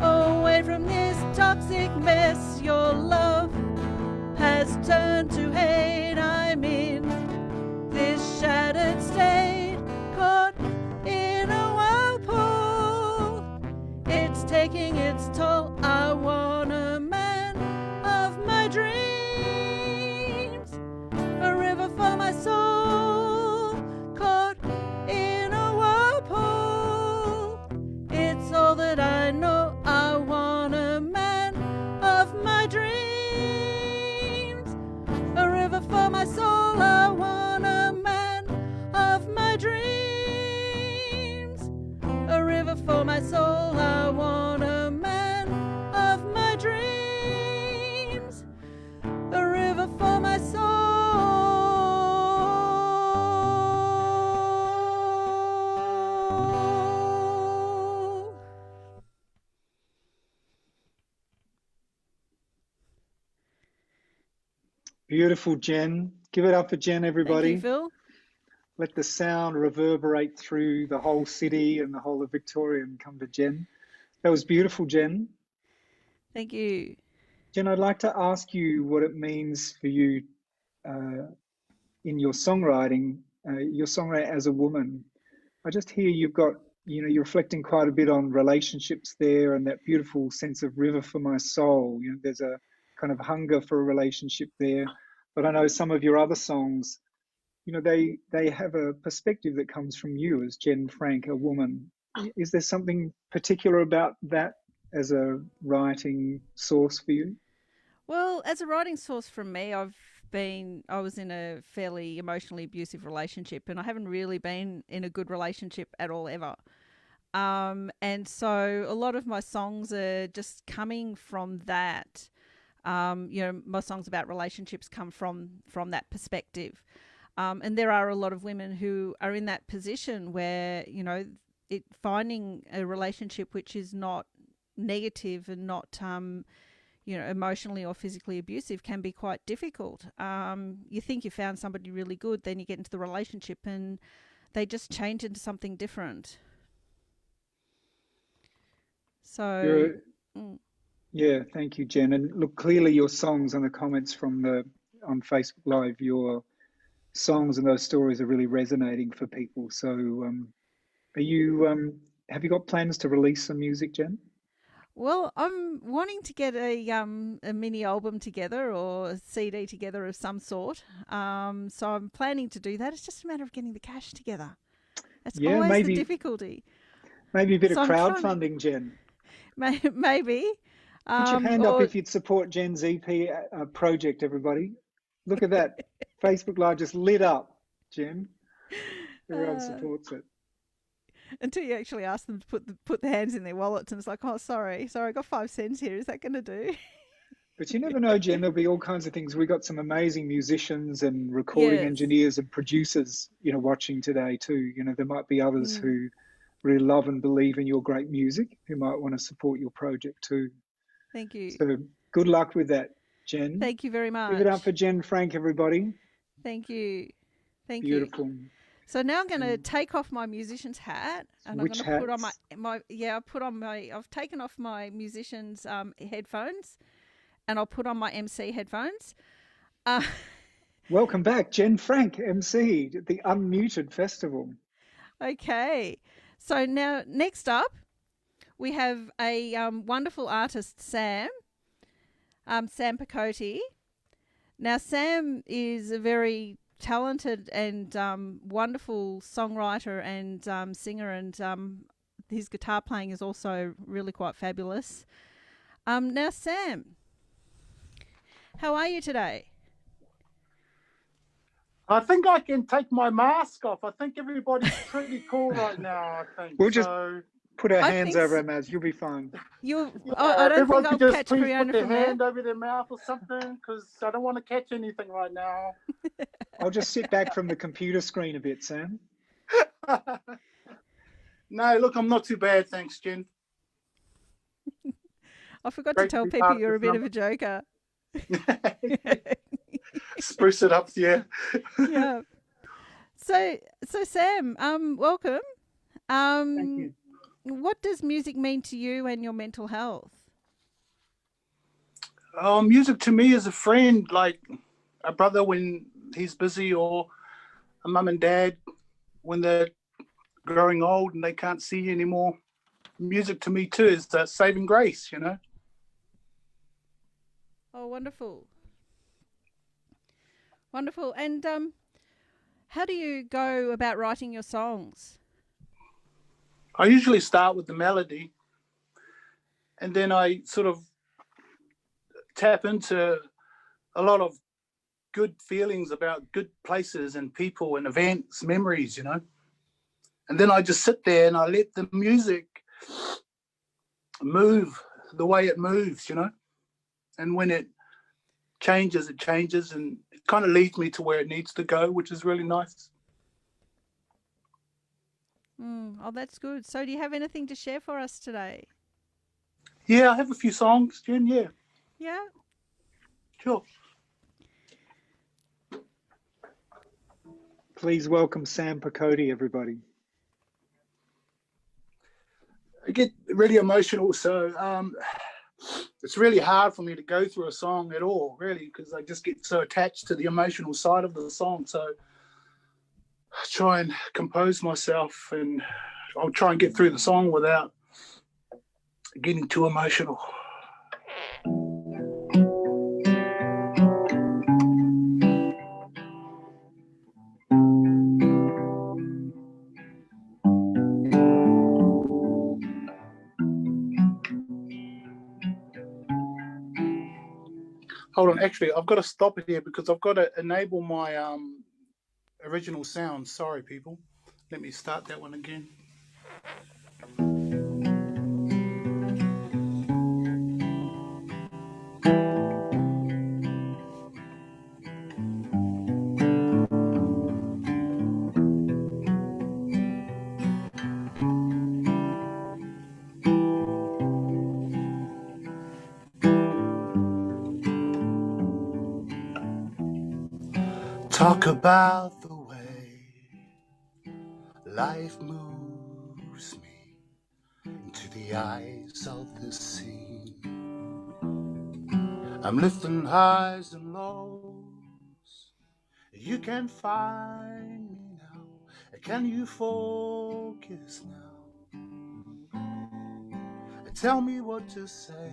away from this toxic mess. Your love has turned to hate. I'm in this shattered state, caught in a whirlpool. It's taking its toll. I want a man of my dreams, a river for my soul. Caught in a whirlpool, it's all that I know. I want a man of my dreams, a river for my soul. I want a man of my dreams, a river for my soul. I want a man of my dreams, a river for my soul. Beautiful, Jen. Give it up for Jen, Thank you, everybody. Phil. Let the sound reverberate through the whole city and the whole of Victoria and come to Jen. That was beautiful, Jen. Thank you. Jen, I'd like to ask you what it means for you in your songwriting as a woman. I just hear you've got, you're reflecting quite a bit on relationships there and that beautiful sense of river for my soul. There's a kind of hunger for a relationship there. But I know some of your other songs, they have a perspective that comes from you as Jen Frank, a woman. Is there something particular about that as a writing source for you? Well, as a writing source from me, I was in a fairly emotionally abusive relationship, and I haven't really been in a good relationship at all ever. And so a lot of my songs are just coming from that. My songs about relationships come from that perspective. And there are a lot of women who are in that position where, finding a relationship which is not negative and not, emotionally or physically abusive can be quite difficult. You think you found somebody really good, then you get into the relationship and they just change into something different. So, yeah, thank you, Jen. And look, clearly your songs and the comments on Facebook Live, your songs and those stories are really resonating for people. So, have you got plans to release some music, Jen? Well, I'm wanting to get a mini album together or a CD together of some sort. So I'm planning to do that. It's just a matter of getting the cash together. That's always the difficulty. Maybe a bit of crowdfunding, Jen. Maybe. Put your hand up if you'd support Jen's EP project, everybody. Look at that. Facebook Live just lit up, Jen. Everyone supports it. Until you actually ask them to put the hands in their wallets and it's like, oh, sorry, I got 5 cents here. Is that going to do? But you never know, Jen. There'll be all kinds of things. We got some amazing musicians and recording engineers and producers, watching today too. There might be others who really love and believe in your great music who might want to support your project too. Thank you. So good luck with that, Jen. Thank you very much. Give it up for Jen Frank, everybody. Thanh you. Beautiful. So now I'm going to take off my musician's hat and I'm going to put on I've taken off my musician's headphones and I'll put on my MC headphones. Welcome back, Jen Frank, MC at the Unmuted Festival. Okay. So now next up we have a wonderful artist, Sam Pakodi. Now Sam is a very talented and wonderful songwriter and singer, and his guitar playing is also really quite fabulous. Now, Sam, how are you today? I think I can take my mask off. I think everybody's pretty cool right now, I think. We'll just put our hands over our mouths. You'll be fine. I don't think I'll catch please Kriona put their from there. hand over their mouth or something, because I don't want to catch anything right now. I'll just sit back from the computer screen a bit, Sam. No, look, I'm not too bad, thanks, Jen. I forgot to tell people you're a bit of a joker. Spruce it up, yeah. Yeah. So Sam, welcome. Thank you. What does music mean to you and your mental health? Music to me is a friend, like a brother when he's busy, or a mum and dad when they're growing old and they can't see you anymore. Music to me too is that saving grace, you know. Oh, wonderful. Wonderful. And how do you go about writing your songs? I usually start with the melody, and then I sort of tap into a lot of good feelings about good places and people and events, memories, you know. And then I just sit there and I let the music move the way it moves, you know. And when it changes, and it kind of leads me to where it needs to go, which is really nice. Oh, that's good. So do you have anything to share for us today? Yeah, I have a few songs, Jen, yeah. Yeah? Sure. Please welcome Sam Pakodi, everybody. I get really emotional, so it's really hard for me to go through a song at all, really, because I just get so attached to the emotional side of the song. So I try and compose myself, and I'll try and get through the song without getting too emotional. Hold on, actually, I've got to stop it here because I've got to enable my original sound. Sorry, people. Let me start that one again. Talk about the way life moves me into the eyes of the sea. I'm lifting highs and lows. You can find me now. Can you focus now? Tell me what to say.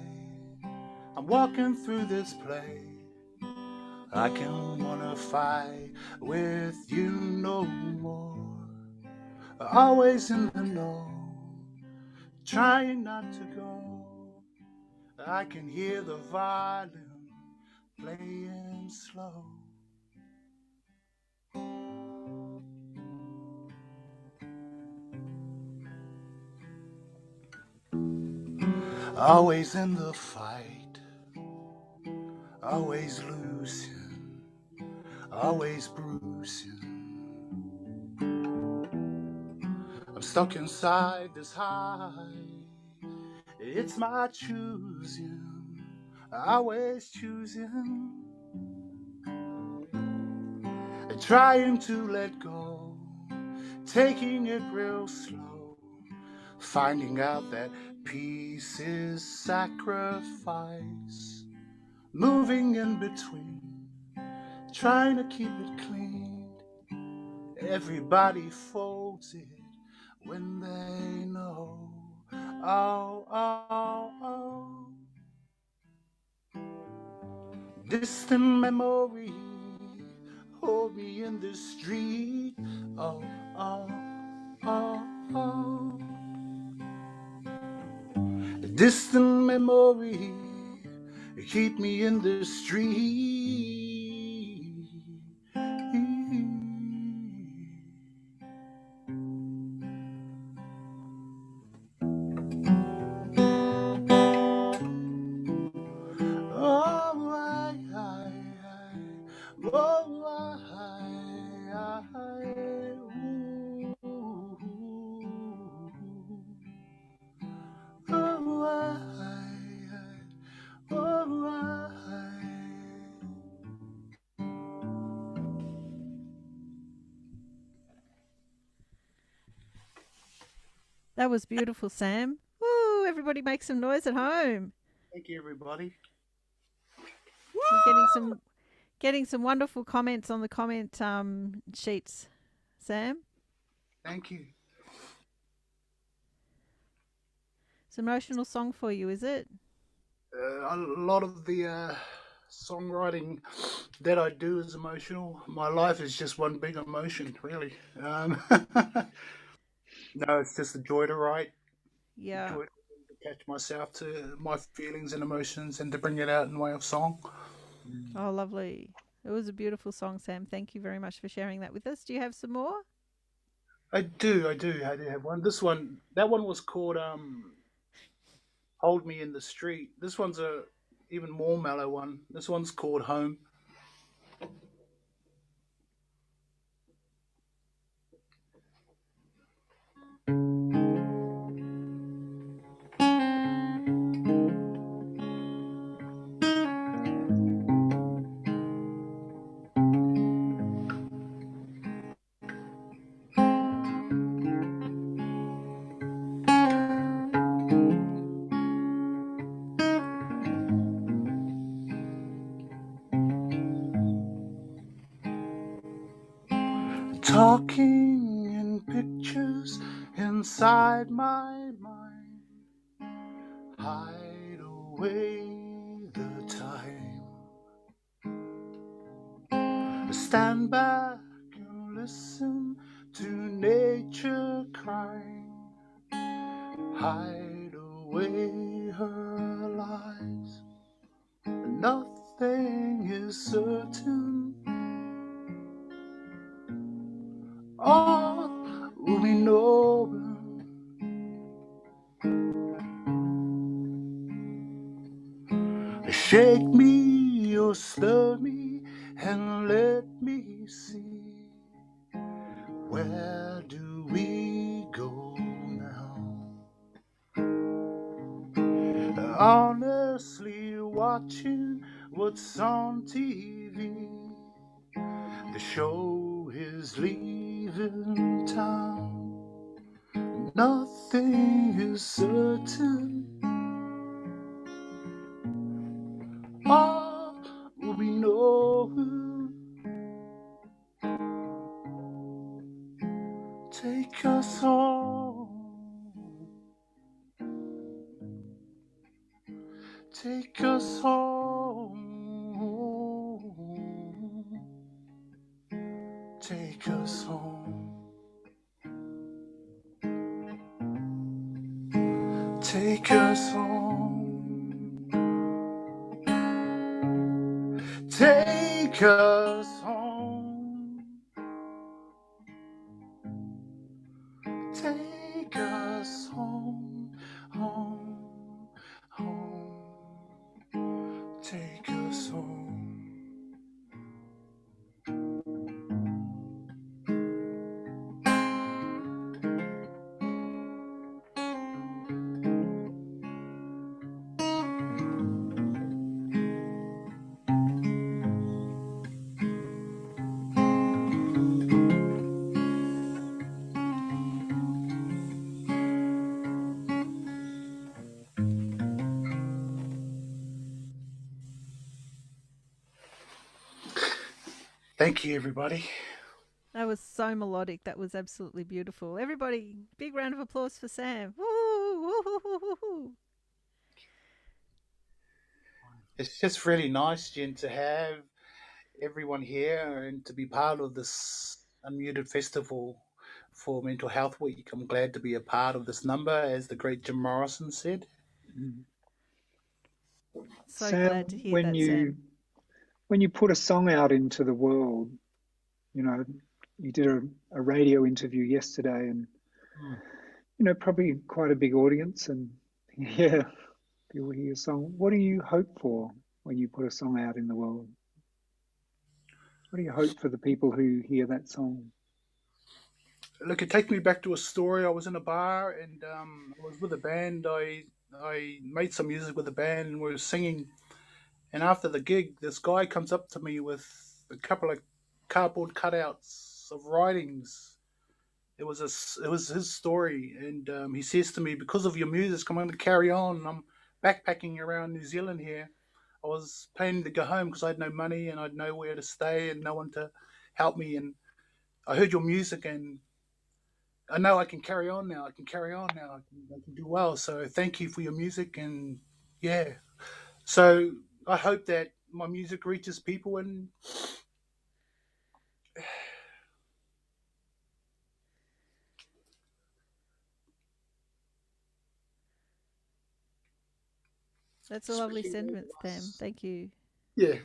I'm walking through this play. I can wanna fight with you no more. Always in the know, trying not to go. I can hear the violin playing slow. Always in the fight, always losing, always bruising. I'm stuck inside this high. It's my choosing, always choosing. Trying to let go, taking it real slow. Finding out that peace is sacrifice. Moving in between, trying to keep it clean. Everybody folds it when they know. Oh, oh, oh. Distant memory, hold me in the street. Oh, oh, oh, oh. distant memory keep me in the street. Oh, That was beautiful, Sam. Woo! Everybody make some noise at home. Thank you, everybody. You're getting some wonderful comments on the comment sheets, Sam. Thank you. It's an emotional song for you, is it? A lot of the songwriting that I do is emotional. My life is just one big emotion, really. No, it's just a joy to write. Yeah. Joy to catch myself to my feelings and emotions and to bring it out in way of song. Oh, lovely. It was a beautiful song, Sam. Thank you very much for sharing that with us. Do you have some more? I do have one. That one was called Hold Me in the Street. This one's a even more mellow one. This one's called Home. Talking in pictures inside my mind, hide away the time. Stand back and listen to nature crying, hide away her lies. Nothing is certain, all will be known. Shake me or stir me and let me see. Where do we go now? Honestly watching what's on TV. The show is leaving town. Nothing is certain, all will be known. Take us home. Take us home. Take us home. Take us home. Take us home. Take us home. Home. Home. Take us home. Thank you, everybody. That was so melodic. That was absolutely beautiful. Everybody, big round of applause for Sam. Woo, woo, woo, woo, woo. It's just really nice, Jen, to have everyone here and to be part of this Unmuted Festival for Mental Health Week. I'm glad to be a part of this number, as the great Jim Morrison said. Mm. So Sam, glad to hear that, Sam. when you put a song out into the world, you know, you did a radio interview yesterday, and probably quite a big audience, and yeah, people hear your song. What do you hope for when you put a song out in the world? What do you hope for the people who hear that song? Look, it takes me back to a story. I was in a bar and I was with a band. I made some music with a band and we were singing. And after the gig, this guy comes up to me with a couple of cardboard cutouts of writings. It was his story, and he says to me, "Because of your music, I'm going to carry on. I'm backpacking around New Zealand here. I was planning to go home because I had no money and I had nowhere to stay and no one to help me. And I heard your music, and I know I can carry on now. I can carry on now. I can do well. So thank you for your music, and yeah. So I hope that my music reaches people, and That's a lovely sentiment, Sam. Thank you. yeah,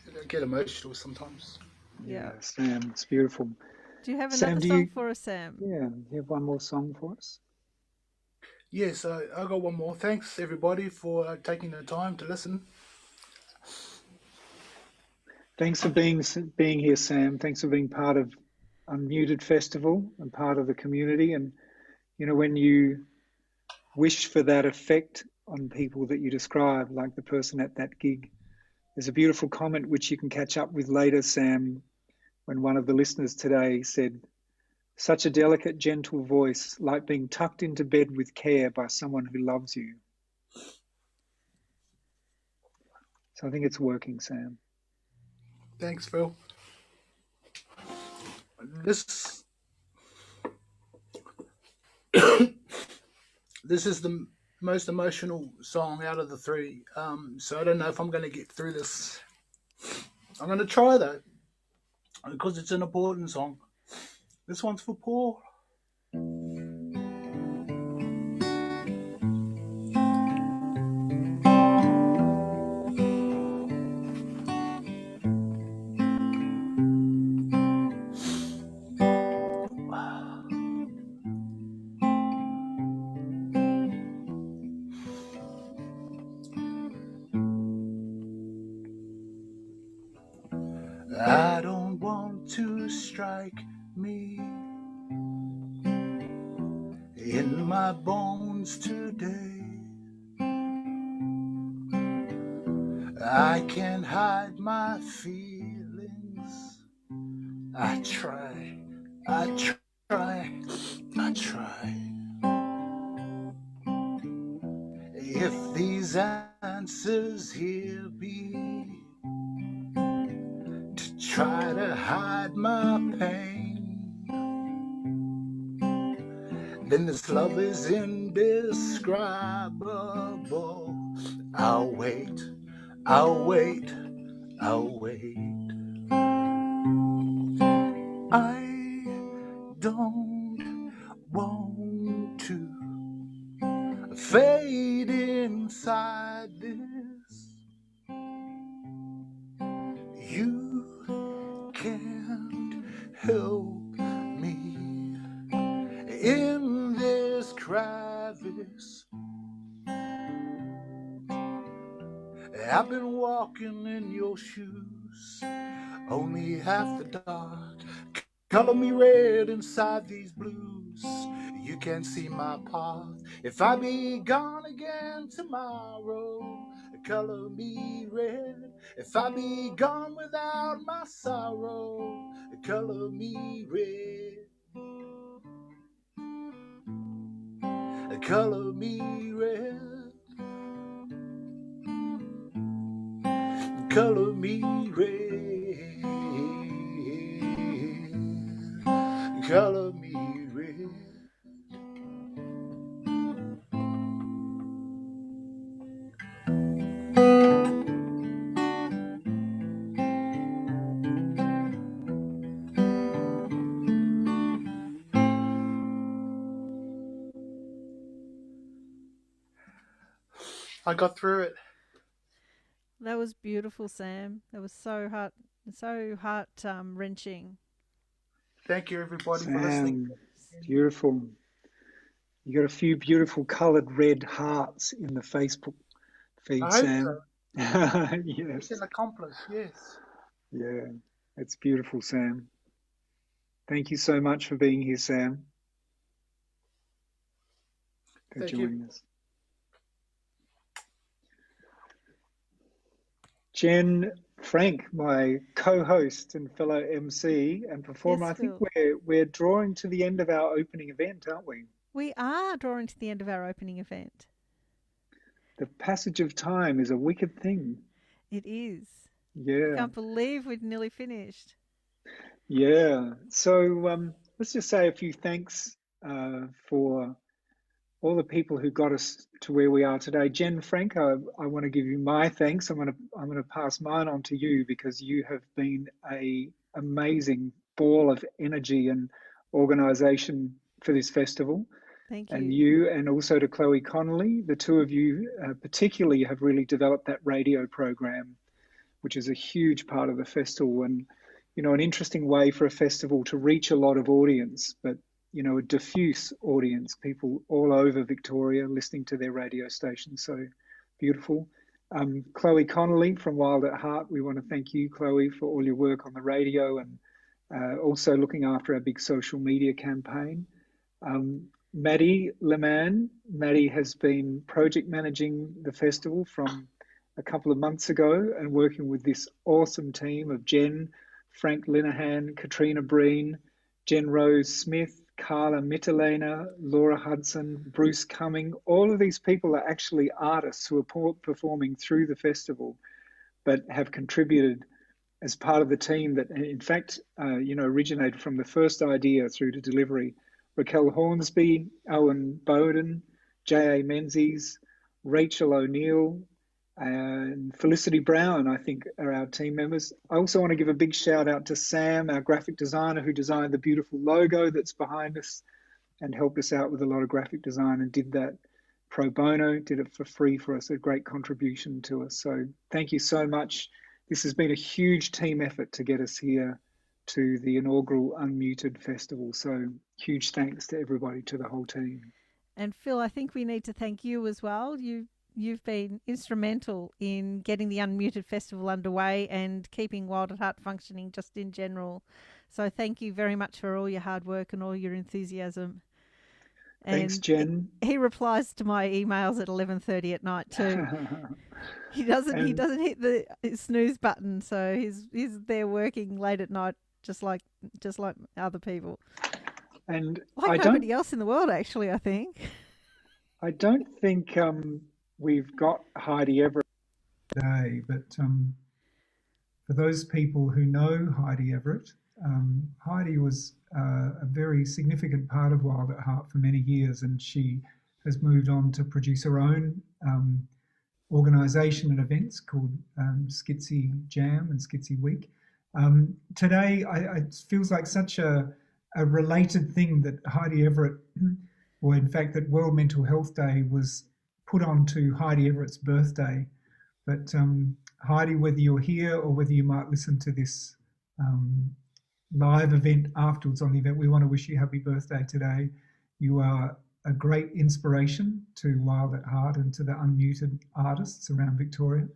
I get emotional sometimes. Yeah. Yeah, Sam, it's beautiful. Do you have Sam, another do song you? for us, Sam? Yeah, you have one more song for us? Yes, I got one more. Thanks everybody for taking the time to listen. Thanks for being here, Sam. Thanks for being part of Unmuted Festival and part of the community. And when you wish for that effect on people that you describe, like the person at that gig, there's a beautiful comment which you can catch up with later, Sam, when one of the listeners today said, "Such a delicate, gentle voice, like being tucked into bed with care by someone who loves you." So I think it's working, Sam. Thanks, Phil. This this is the most emotional song out of the three. So I don't know if I'm going to get through this. I'm going to try though, because it's an important song. This one's for Paul. I don't want to strike me in my bones today. I can't hide my feelings. I try, I try, I try. If these answers here be to try to hide my pain, then this love is indescribable. I'll wait, I'll wait, I'll wait. I don't want to fade inside this. You can't help me in this crevice. I've been walking in your shoes, only half the dark. Color me red inside these blues. You can see my path. If I be gone again tomorrow, color me red. If I be gone without my sorrow, color me red. Color me red. Color me red. Color me red. I got through it. That was beautiful, Sam. That was so heart wrenching. Thank you, everybody, for listening. Beautiful. You got a few beautiful coloured red hearts in the Facebook feed, I hope Sam. so. Yes. It's an accomplice, yes. Yeah, it's beautiful, Sam. Thank you so much for being here, Sam. For joining us. Jen Frank, my co-host and fellow MC and performer, Yes, I think Phil. we're drawing to the end of our opening event, aren't we? We are drawing to the end of our opening event. The passage of time is a wicked thing. It is. Yeah. I can't believe we'd nearly finished. Yeah. So let's just say a few thanks for all the people who got us to where we are today. Jen Frank, I want to give you my thanks. I'm going to pass mine on to you because you have been an amazing ball of energy and organisation for this festival. Thank you. And you, and also to Chloe Connolly, the two of you particularly have really developed that radio program, which is a huge part of the festival, and an interesting way for a festival to reach a lot of audience, but a diffuse audience, people all over Victoria listening to their radio station. So beautiful. Chloe Connolly from Wild at Heart, we want to thank you, Chloe, for all your work on the radio and also looking after our big social media campaign. Maddie Leman, Maddie has been project managing the festival from a couple of months ago and working with this awesome team of Jen, Frank Linehan, Katrina Breen, Jen Rose Smith, Carla Mittelena, Laura Hudson, Bruce Cumming. All of these people are actually artists who are performing through the festival, but have contributed as part of the team that, in fact, originated from the first idea through to delivery. Raquel Hornsby, Owen Bowden, J.A. Menzies, Rachel O'Neill, and Felicity Brown, I think, are our team members. I also want to give a big shout out to Sam, our graphic designer, who designed the beautiful logo that's behind us and helped us out with a lot of graphic design and did that pro bono, did it for free for us, a great contribution to us. So thank you so much. This has been a huge team effort to get us here to the inaugural Unmuted Festival. So huge thanks to everybody, to the whole team. And Phil, I think we need to thank you as well. You've been instrumental in getting the Unmuted Festival underway and keeping Wild at Heart functioning just in general. So thank you very much for all your hard work and all your enthusiasm. Thanks, Jen. He replies to my emails at 11:30 at night too. He doesn't hit the snooze button, so he's there working late at night, just like other people. And like nobody else in the world, actually, I think. I don't think we've got Heidi Everett today, but for those people who know Heidi Everett, Heidi was a very significant part of Wild at Heart for many years, and she has moved on to produce her own organisation and events called Skitsy Jam and Skitsy Week. Today, it feels like such a related thing that Heidi Everett, or in fact that World Mental Health Day was put on to Heidi Everett's birthday. But Heidi, whether you're here or whether you might listen to this live event afterwards on the event, we want to wish you happy birthday today. You are a great inspiration to Wild at Heart and to the unmuted artists around Victoria.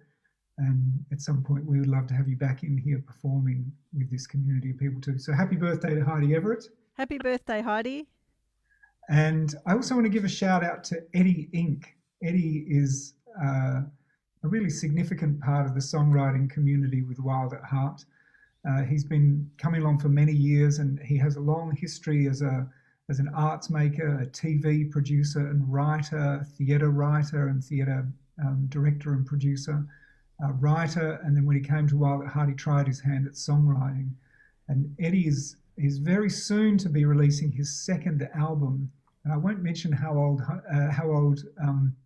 And at some point, we would love to have you back in here performing with this community of people too. So happy birthday to Heidi Everett. Happy birthday, Heidi. And I also want to give a shout out to Eddie Inc. Eddie is a really significant part of the songwriting community with Wild at Heart. He's been coming along for many years, and he has a long history as an arts maker, a TV producer and writer, theatre writer and theatre director and producer. Writer, and then when he came to Wild at Heart, he tried his hand at songwriting. And Eddie is very soon to be releasing his second album. And I won't mention how old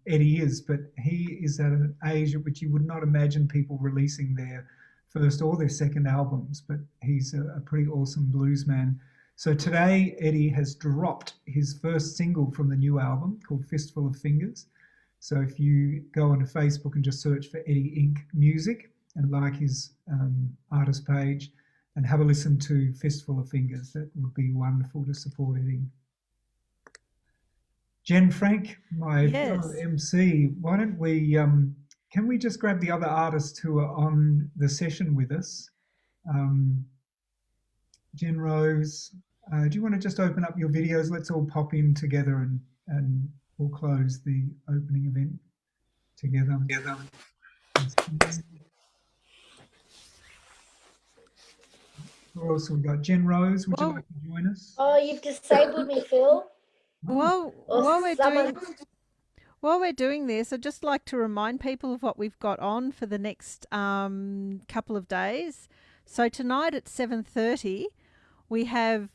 Eddie is, but he is at an age at which you would not imagine people releasing their first or their second albums. But he's a pretty awesome blues man. So today, Eddie has dropped his first single from the new album called Fistful of Fingers. So if you go onto Facebook and just search for Eddie Inc. Music and like his artist page and have a listen to Fistful of Fingers, that would be wonderful to support Eddie. Jen Frank, my fellow MC, why don't we, can we just grab the other artists who are on the session with us? Jen Rose, do you want to just open up your videos? Let's all pop in together and we'll close the opening event together. Who else have we got? Jen Rose, would you like to join us? Oh, you've disabled me, Phil. While we're doing this, I'd just like to remind people of what we've got on for the next couple of days. So tonight at 7:30, we have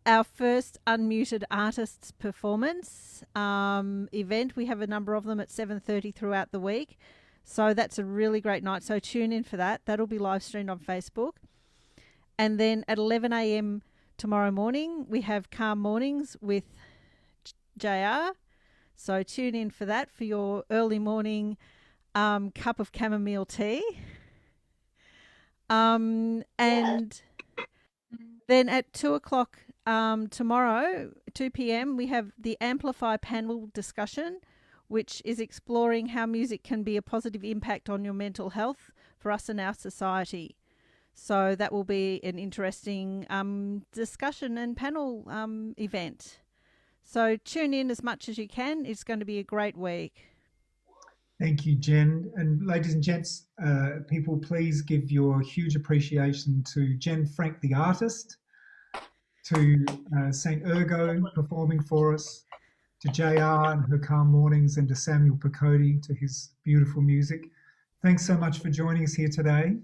our first Unmuted Artists Performance event. We have a number of them at 7:30 throughout the week. So that's a really great night. So tune in for that. That'll be live streamed on Facebook. And then at 11 a.m. tomorrow morning, we have Calm Mornings with JR. So tune in for that for your early morning cup of chamomile tea. And then at 2 o'clock tomorrow, 2 p.m., we have the Amplify Panel discussion, which is exploring how music can be a positive impact on your mental health for us and our society. So that will be an interesting discussion and panel event. So tune in as much as you can. It's going to be a great week. Thank you, Jen. And ladies and gents, people, please give your huge appreciation to Jen Frank, the artist, to St. Ergo performing for us, to JR and her Calm Mornings, and to Samuel Pakodi to his beautiful music. Thanks so much for joining us here today.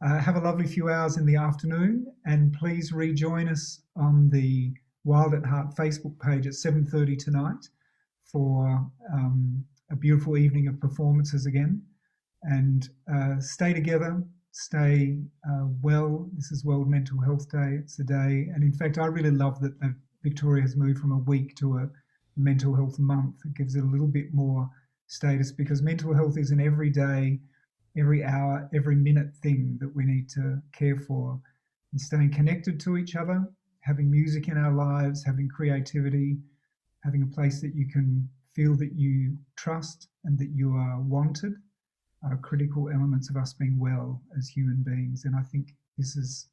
Have a lovely few hours in the afternoon, and please rejoin us on the Wild at Heart Facebook page at 7:30 tonight for a beautiful evening of performances again. And stay together, stay well. This is World Mental Health Day. It's a day, and in fact, I really love that Victoria has moved from a week to a mental health month. It gives it a little bit more status, because mental health is an everyday, every hour, every minute thing that we need to care for. And staying connected to each other, having music in our lives, having creativity, having a place that you can feel that you trust and that you are wanted are critical elements of us being well as human beings. And I think this is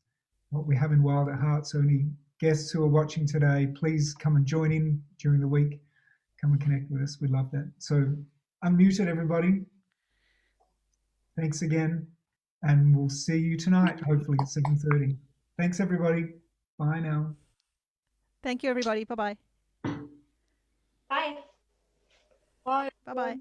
what we have in Wild at Heart. So any guests who are watching today, please come and join in during the week. Come and connect with us. We love that. So unmute it, everybody. Thanks again. And we'll see you tonight, hopefully at 7:30. Thanks, everybody. Bye now. Thank you, everybody. Bye-bye. Bye. Bye. Bye-bye.